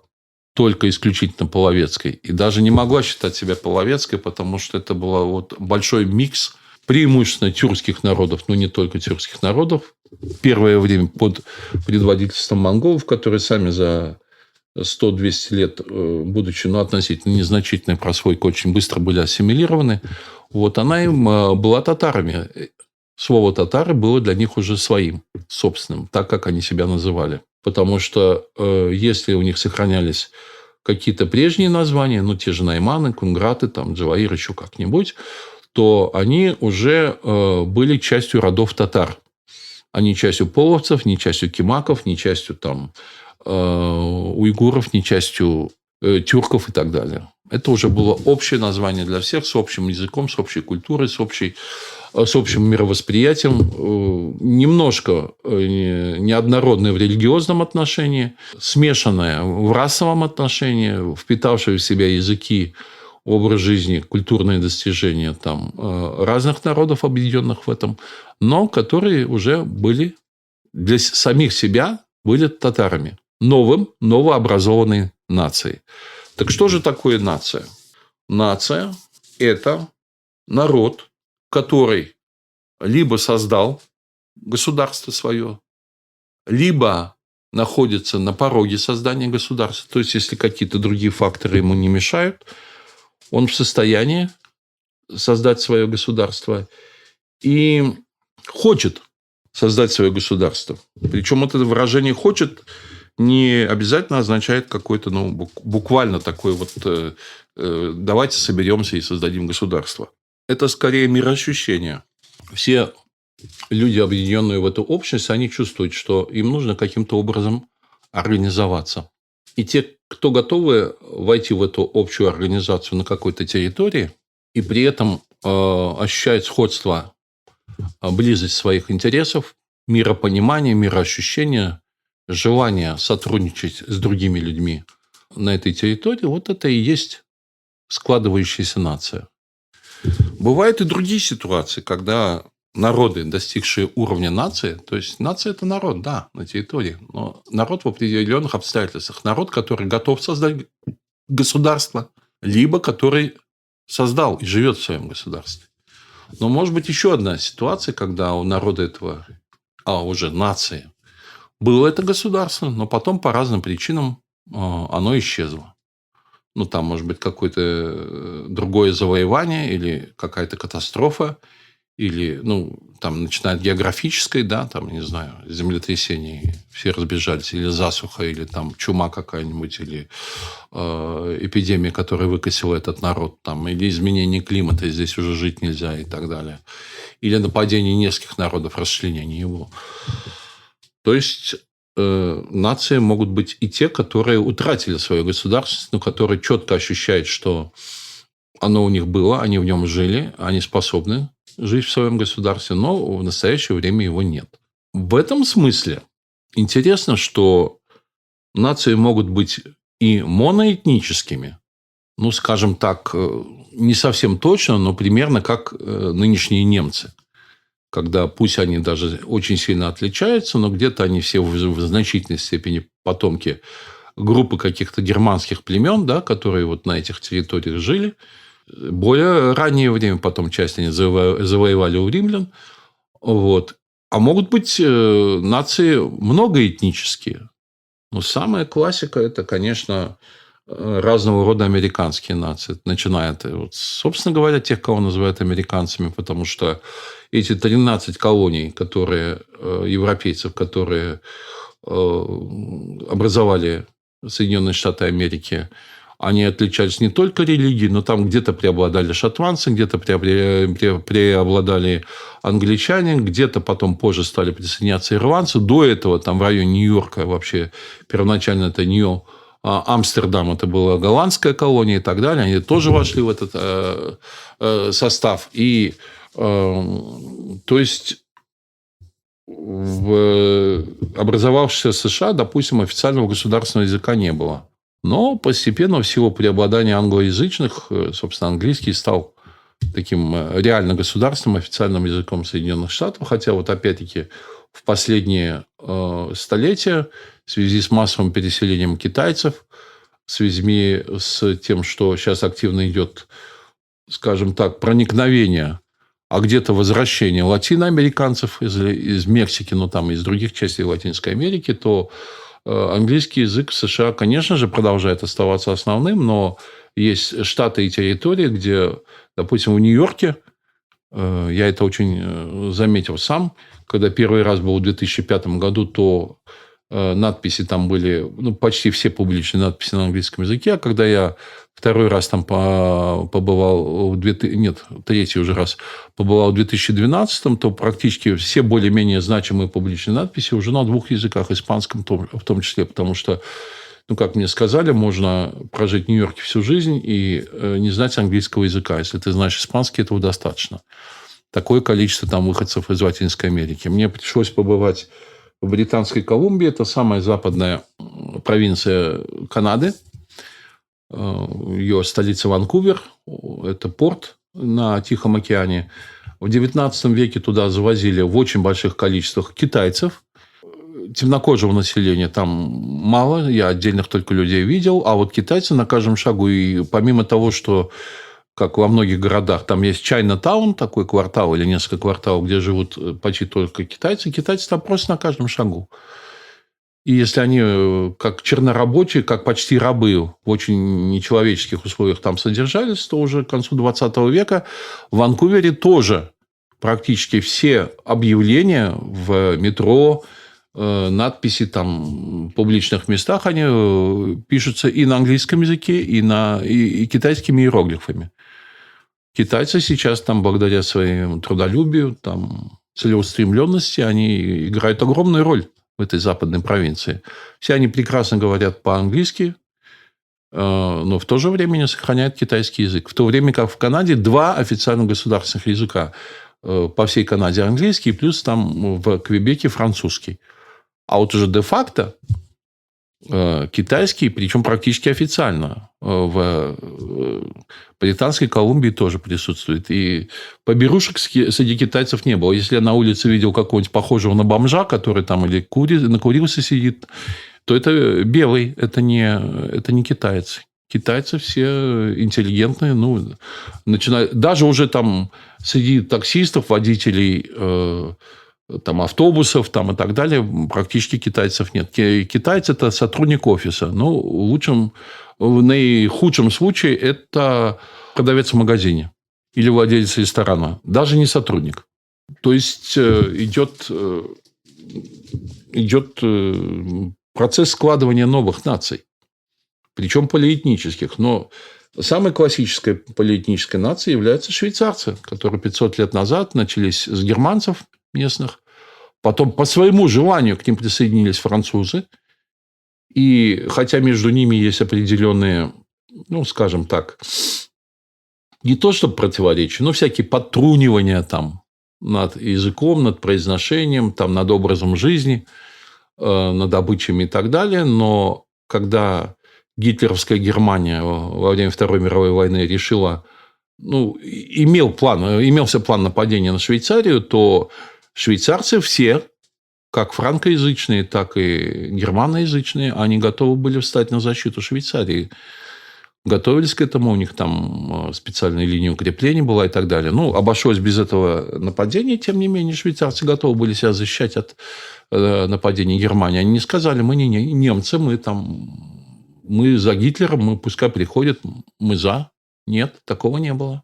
только исключительно половецкой, и даже не могла считать себя половецкой, потому что это был вот большой микс преимущественно тюркских народов, но не только тюркских народов. Первое время под предводительством монголов, которые сами за 100-200 лет, будучи относительно незначительной прослойкой, очень быстро были ассимилированы. Вот она им была татарами. Слово «татары» было для них уже своим, собственным, так, как они себя называли. Потому что если у них сохранялись какие-то прежние названия, ну, те же найманы, кунграты, там, джаваир, еще как-нибудь, то они уже были частью родов татар. Они частью половцев, не частью кимаков, не частью там, уйгуров, не частью тюрков и так далее. Это уже было общее название для всех, с общим языком, с общей культурой, с общим мировосприятием, немножко неоднородное в религиозном отношении, смешанное в расовом отношении, впитавшее в себя языки, образ жизни, культурные достижения там, разных народов, объединенных в этом, но которые уже были для самих себя были татарами, новообразованной нацией. Так что же такое нация? Нация – это народ, который либо создал государство свое, либо находится на пороге создания государства. То есть, если какие-то другие факторы ему не мешают, он в состоянии создать свое государство и хочет создать свое государство. Причем это выражение «хочет» не обязательно означает какой-то, буквально такой вот «давайте соберемся и создадим государство». Это скорее мироощущение. Все люди, объединенные в эту общность, они чувствуют, что им нужно каким-то образом организоваться. И те, кто готовы войти в эту общую организацию на какой-то территории и при этом ощущают сходство, близость своих интересов, миропонимание, мироощущение, желание сотрудничать с другими людьми на этой территории, вот это и есть складывающаяся нация. Бывают и другие ситуации, когда народы, достигшие уровня нации, то есть нация – это народ, да, на территории, но народ в определенных обстоятельствах. Народ, который готов создать государство, либо который создал и живет в своем государстве. Но может быть еще одна ситуация, когда у народа этого, уже нации, было это государство, но потом по разным причинам оно исчезло. Ну, там, может быть, какое-то другое завоевание или какая-то катастрофа, или, там, начиная от географической, да, там, не знаю, землетрясение, все разбежались, или засуха, или там чума какая-нибудь, или эпидемия, которая выкосила этот народ, там, или изменение климата, и здесь уже жить нельзя, и так далее. Или нападение нескольких народов, расчленение его. То есть, нации могут быть и те, которые утратили свою государственность, но которые четко ощущают, что оно у них было, они в нем жили, они способны жить в своем государстве, но в настоящее время его нет. В этом смысле интересно, что нации могут быть и моноэтническими, скажем так, не совсем точно, но примерно как нынешние немцы. Когда пусть они даже очень сильно отличаются, но где-то они все в значительной степени потомки группы каких-то германских племен, да, которые вот на этих территориях жили. Более раннее время, потом часть они завоевали у римлян. Вот. А могут быть нации многоэтнические. Но самая классика – это, конечно, разного рода американские нации. Начиная от, собственно говоря, тех, кого называют американцами, потому что эти 13 колоний, европейцев, которые образовали Соединенные Штаты Америки, они отличались не только религией, но там где-то преобладали шотландцы, где-то преобладали англичане, где-то потом позже стали присоединяться ирландцы. До этого там в районе Нью-Йорка вообще первоначально это Амстердам, это была голландская колония и так далее. Они тоже вошли в этот состав. И, то есть, в образовавшейся США, допустим, официального государственного языка не было. Но постепенно, в силу преобладания англоязычных, собственно, английский стал таким реально государственным официальным языком Соединенных Штатов. Хотя, вот опять-таки, в последние столетия в связи с массовым переселением китайцев, в связи с тем, что сейчас активно идет, скажем так, проникновение, а где-то возвращение латиноамериканцев из Мексики, там из других частей Латинской Америки, то английский язык в США, конечно же, продолжает оставаться основным, но есть штаты и территории, где, допустим, в Нью-Йорке, я это очень заметил сам, когда первый раз был в 2005 году, то надписи там были, почти все публичные надписи на английском языке, а когда я второй раз там побывал, третий уже раз побывал в 2012, то практически все более-менее значимые публичные надписи уже на двух языках, испанском в том числе, потому что, как мне сказали, можно прожить в Нью-Йорке всю жизнь и не знать английского языка. Если ты знаешь испанский, этого достаточно. Такое количество там выходцев из Латинской Америки. Мне пришлось побывать в Британской Колумбии. Это самая западная провинция Канады. Ее столица Ванкувер. Это порт на Тихом океане. В XIX веке туда завозили в очень больших количествах китайцев. Темнокожего населения там мало. Я отдельных только людей видел. А вот китайцы на каждом шагу. И помимо того, что как во многих городах, там есть Чайна-таун, такой квартал или несколько кварталов, где живут почти только китайцы. Китайцы там просто на каждом шагу. И если они как чернорабочие, как почти рабы в очень нечеловеческих условиях там содержались, то уже к концу 20 века в Ванкувере тоже практически все объявления в метро, надписи там в публичных местах, они пишутся и на английском языке, и китайскими иероглифами. Китайцы сейчас там, благодаря своему трудолюбию, там, целеустремленности, они играют огромную роль в этой западной провинции. Все они прекрасно говорят по-английски, но в то же время не сохраняют китайский язык. В то время как в Канаде 2 официальных государственных языка. По всей Канаде английский, плюс там в Квебеке французский. А вот уже де-факто китайский, причем практически официально. В Британской Колумбии тоже присутствует. И поберушек среди китайцев не было. Если я на улице видел какого-нибудь похожего на бомжа, который там или накурился сидит, то это белый, это не китайцы. Китайцы все интеллигентные, даже уже там среди таксистов, водителей там, автобусов там, и так далее, практически китайцев нет. Китайцы – это сотрудник офиса. В наихудшем случае это продавец в магазине или владелец ресторана. Даже не сотрудник. То есть, идет процесс складывания новых наций. Причем полиэтнических. Но самой классической полиэтнической нацией являются швейцарцы, которые 500 лет назад начались с германцев местных. Потом по своему желанию к ним присоединились французы. И хотя между ними есть определенные, скажем так, не то чтобы противоречия, но всякие подтрунивания там над языком, над произношением, там, над образом жизни, над обычаями и так далее. Но когда гитлеровская Германия во время Второй мировой войны решила, имелся план нападения на Швейцарию, то швейцарцы все, как франкоязычные, так и германоязычные, они готовы были встать на защиту Швейцарии. Готовились к этому, у них там специальная линия укреплений была и так далее. Обошлось без этого нападения, тем не менее, швейцарцы готовы были себя защищать от нападения Германии. Они не сказали, мы не немцы, мы за Гитлером, пускай приходят, мы за. Нет, такого не было.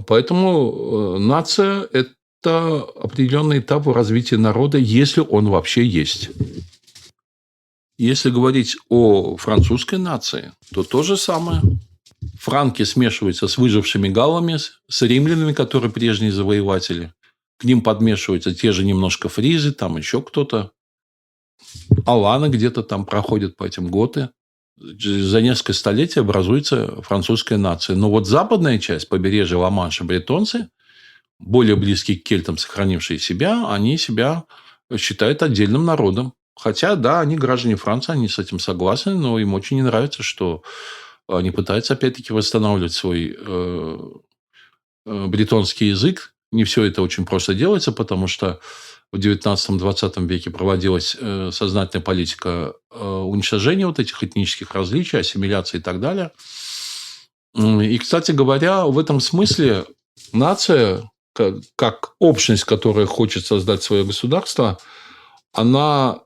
Поэтому нация – это определенный этап развития народа, если он вообще есть. Если говорить о французской нации, то то же самое. Франки смешиваются с выжившими галлами, с римлянами, которые прежние завоеватели. К ним подмешиваются те же немножко фризы, там еще кто-то. Аланы где-то там проходят по этим готы. За несколько столетий образуется французская нация. Но западная часть побережья Ла-Манша, бретонцы, более близкие к кельтам, сохранившие себя, они себя считают отдельным народом. Хотя, да, они граждане Франции, они с этим согласны, но им очень не нравится, что они пытаются, опять-таки, восстанавливать свой бретонский язык. Не все это очень просто делается, потому что в 19-20 веке проводилась сознательная политика уничтожения этих этнических различий, ассимиляции и так далее. И, кстати говоря, в этом смысле нация, как общность, которая хочет создать свое государство, она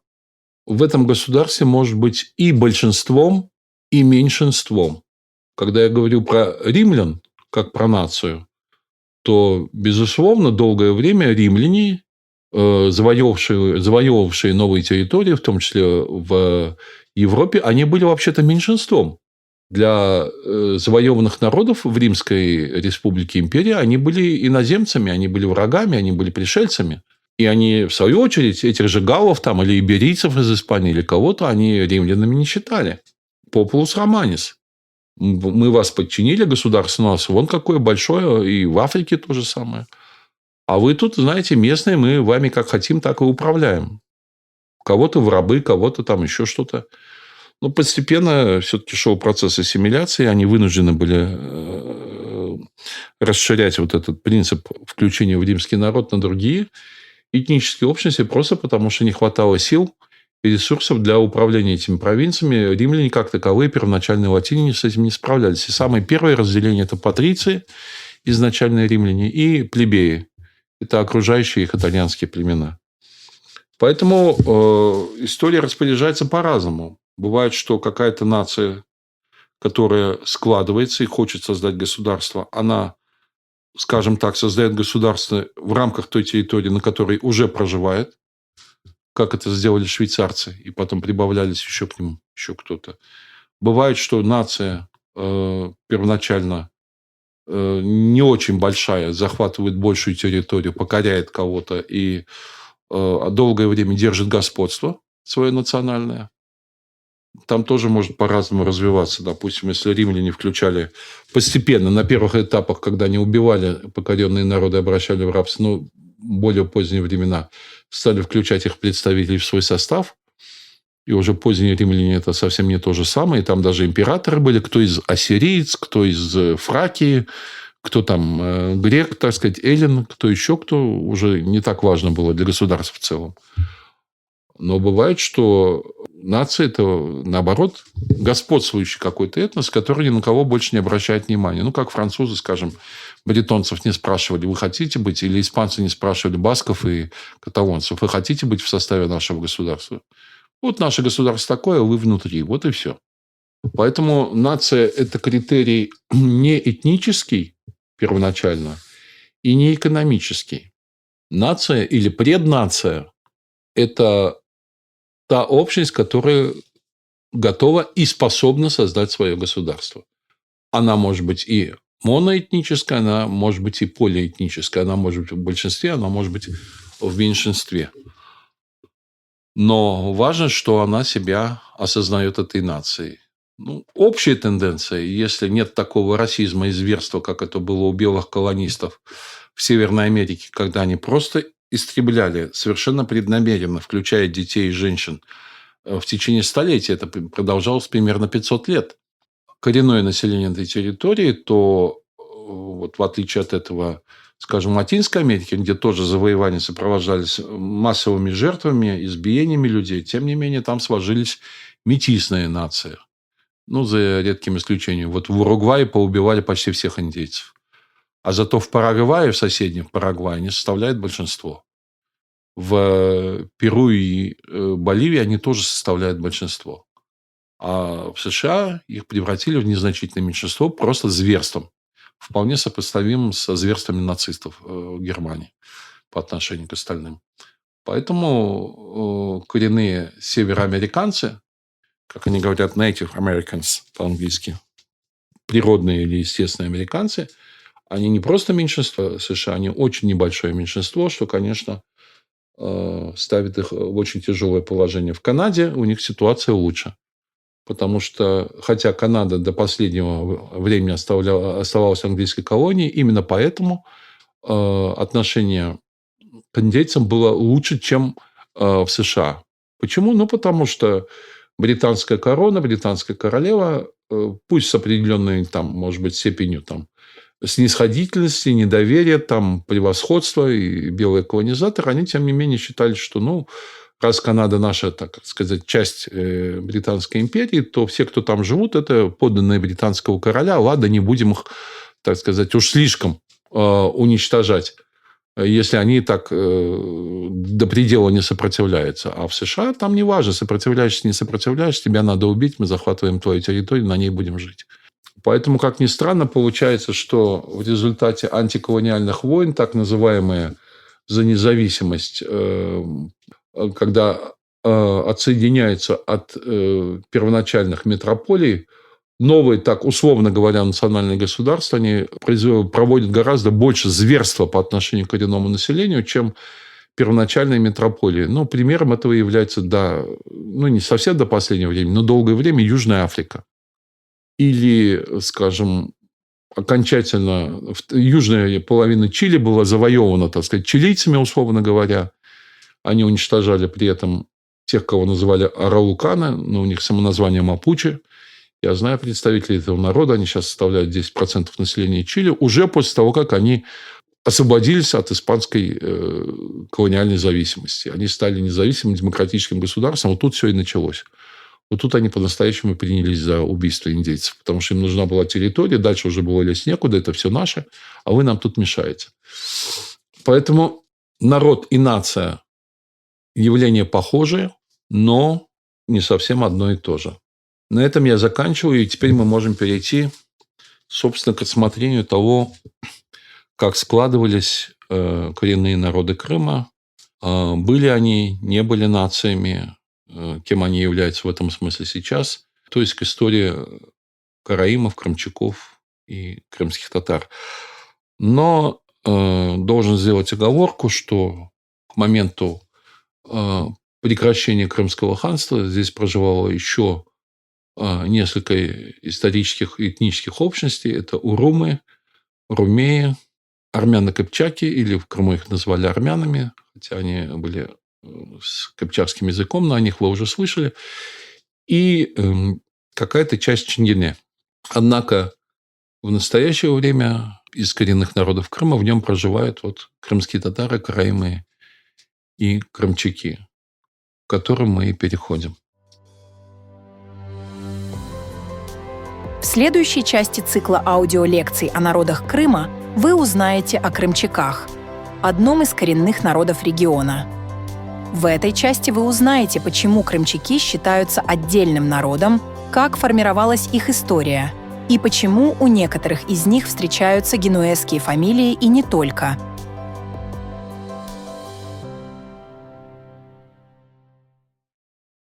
в этом государстве может быть и большинством, и меньшинством. Когда я говорю про римлян, как про нацию, то, безусловно, долгое время римляне, завоевавшие новые территории, в том числе в Европе, они были вообще-то меньшинством. Для завоеванных народов в Римской республике империи они были иноземцами, они были врагами, они были пришельцами. И они, в свою очередь, этих же галлов там, или иберийцев из Испании, или кого-то, они римлянами не считали. Populus Romanis. Мы вас подчинили, государство у нас вон какое большое, и в Африке то же самое. А вы тут, знаете, местные, мы вами как хотим, так и управляем. Кого-то в рабы, кого-то там еще что-то. Но постепенно все-таки шел процесс ассимиляции, они вынуждены были расширять этот принцип включения в римский народ на другие этнические общности, просто потому что не хватало сил и ресурсов для управления этими провинциями. Римляне, как таковые, первоначальные латиняне с этим не справлялись. И самое первое разделение – это патриции, изначальные римляне, и плебеи. Это окружающие их итальянские племена. Поэтому история распоряжается по-разному. Бывает, что какая-то нация, которая складывается и хочет создать государство, она, скажем так, создает государство в рамках той территории, на которой уже проживает, как это сделали швейцарцы, и потом прибавлялись еще к ним еще кто-то. Бывает, что нация первоначально не очень большая, захватывает большую территорию, покоряет кого-то и долгое время держит господство свое национальное. Там тоже может по-разному развиваться. Допустим, если римляне включали постепенно, на первых этапах, когда они убивали покоренные народы, обращали в рабство, более поздние времена, стали включать их представителей в свой состав, И уже поздние римляне – это совсем не то же самое. И там даже императоры были. Кто из ассириец, кто из Фракии, кто там грек, так сказать, эллин, кто еще, кто уже не так важно было для государства в целом. Но бывает, что нация – это, наоборот, господствующий какой-то этнос, который ни на кого больше не обращает внимания. Ну, как французы, скажем, бретонцев не спрашивали, вы хотите быть, или испанцы не спрашивали басков и каталонцев, вы хотите быть в составе нашего государства? Вот наше государство такое, а вы внутри. Вот и все. Поэтому нация – это критерий не этнический первоначально и не экономический. Нация или преднация – это та общность, которая готова и способна создать свое государство. Она может быть и моноэтническая, она может быть и полиэтническая, она может быть в большинстве, она может быть в меньшинстве. Но важно, что она себя осознает этой нацией. Ну, общая тенденция, если нет такого расизма и зверства, как это было у белых колонистов в Северной Америке, когда они просто истребляли совершенно преднамеренно, включая детей и женщин, в течение столетий, это продолжалось примерно 500 лет, коренное население этой территории, то вот в отличие от этого, скажем, Латинской Америки, где тоже завоевания сопровождались массовыми жертвами, избиениями людей, тем не менее там сложились метисные нации. Ну, за редким исключением. Вот в Уругвае поубивали почти всех индейцев. А зато в Парагвае, в соседнем Парагвае, они составляют большинство. В Перу и Боливии они тоже составляют большинство. А в США их превратили в незначительное меньшинство просто зверством, вполне сопоставимым со зверствами нацистов в Германии по отношению к остальным. Поэтому коренные североамериканцы, как они говорят, native Americans по-английски, природные или естественные американцы, они не просто меньшинство США, они очень небольшое меньшинство, что, конечно, ставит их в очень тяжелое положение. В Канаде у них ситуация лучше. Потому что, хотя Канада до последнего времени оставалась английской колонией, именно поэтому отношение к индейцам было лучше, чем в США. Почему? Ну, потому что британская корона, британская королева, пусть с определенной, там, может быть, степенью там, снисходительности, недоверия, там, превосходства и белые колонизаторы, они, тем не менее, считали, что, ну, раз Канада наша, так сказать, часть Британской империи, то все, кто там живут, это подданные британского короля. Ладно, не будем их, так сказать, уж слишком уничтожать, если они так до предела не сопротивляются. А в США там не важно, сопротивляешься, не сопротивляешься, тебя надо убить, мы захватываем твою территорию, на ней будем жить. Поэтому, как ни странно, получается, что в результате антиколониальных войн, так называемые за независимость, когда отсоединяются от первоначальных метрополий, новые, так условно говоря, национальные государства, они проводят гораздо больше зверства по отношению к коренному населению, чем первоначальные метрополии. Ну, примером этого является, ну, не совсем до последнего времени, но долгое время Южная Африка. Или, скажем, окончательно южная половина Чили была завоевана, так сказать, чилийцами, условно говоря. Они уничтожали при этом тех, кого называли арауканы, но у них самоназвание мапуче. Я знаю представителей этого народа, они сейчас составляют 10% населения Чили, уже после того, как они освободились от испанской колониальной зависимости. Они стали независимым демократическим государством. Вот тут все и началось. Вот тут они по-настоящему принялись за убийство индейцев, потому что им нужна была территория, дальше уже было лезть некуда, это все наше, а вы нам тут мешаете. Поэтому народ и нация – явления похожие, но не совсем одно и то же. На этом я заканчиваю, и теперь мы можем перейти, собственно, к рассмотрению того, как складывались коренные народы Крыма, были они, не были нациями, кем они являются в этом смысле сейчас, то есть к истории караимов, крымчаков и крымских татар. Но должен сделать оговорку, что к моменту прекращения Крымского ханства здесь проживало еще несколько исторических и этнических общностей. Это урумы, румеи, армяно-кыпчаки, или в Крыму их назвали армянами, хотя они были с кыпчакским языком, но о них вы уже слышали, и какая-то часть Чингене. Однако в настоящее время из коренных народов Крыма в нем проживают крымские татары, караимы и крымчаки, к которым мы и переходим. В следующей части цикла аудиолекций о народах Крыма вы узнаете о крымчаках, одном из коренных народов региона. В этой части вы узнаете, почему крымчаки считаются отдельным народом, как формировалась их история и почему у некоторых из них встречаются генуэзские фамилии и не только –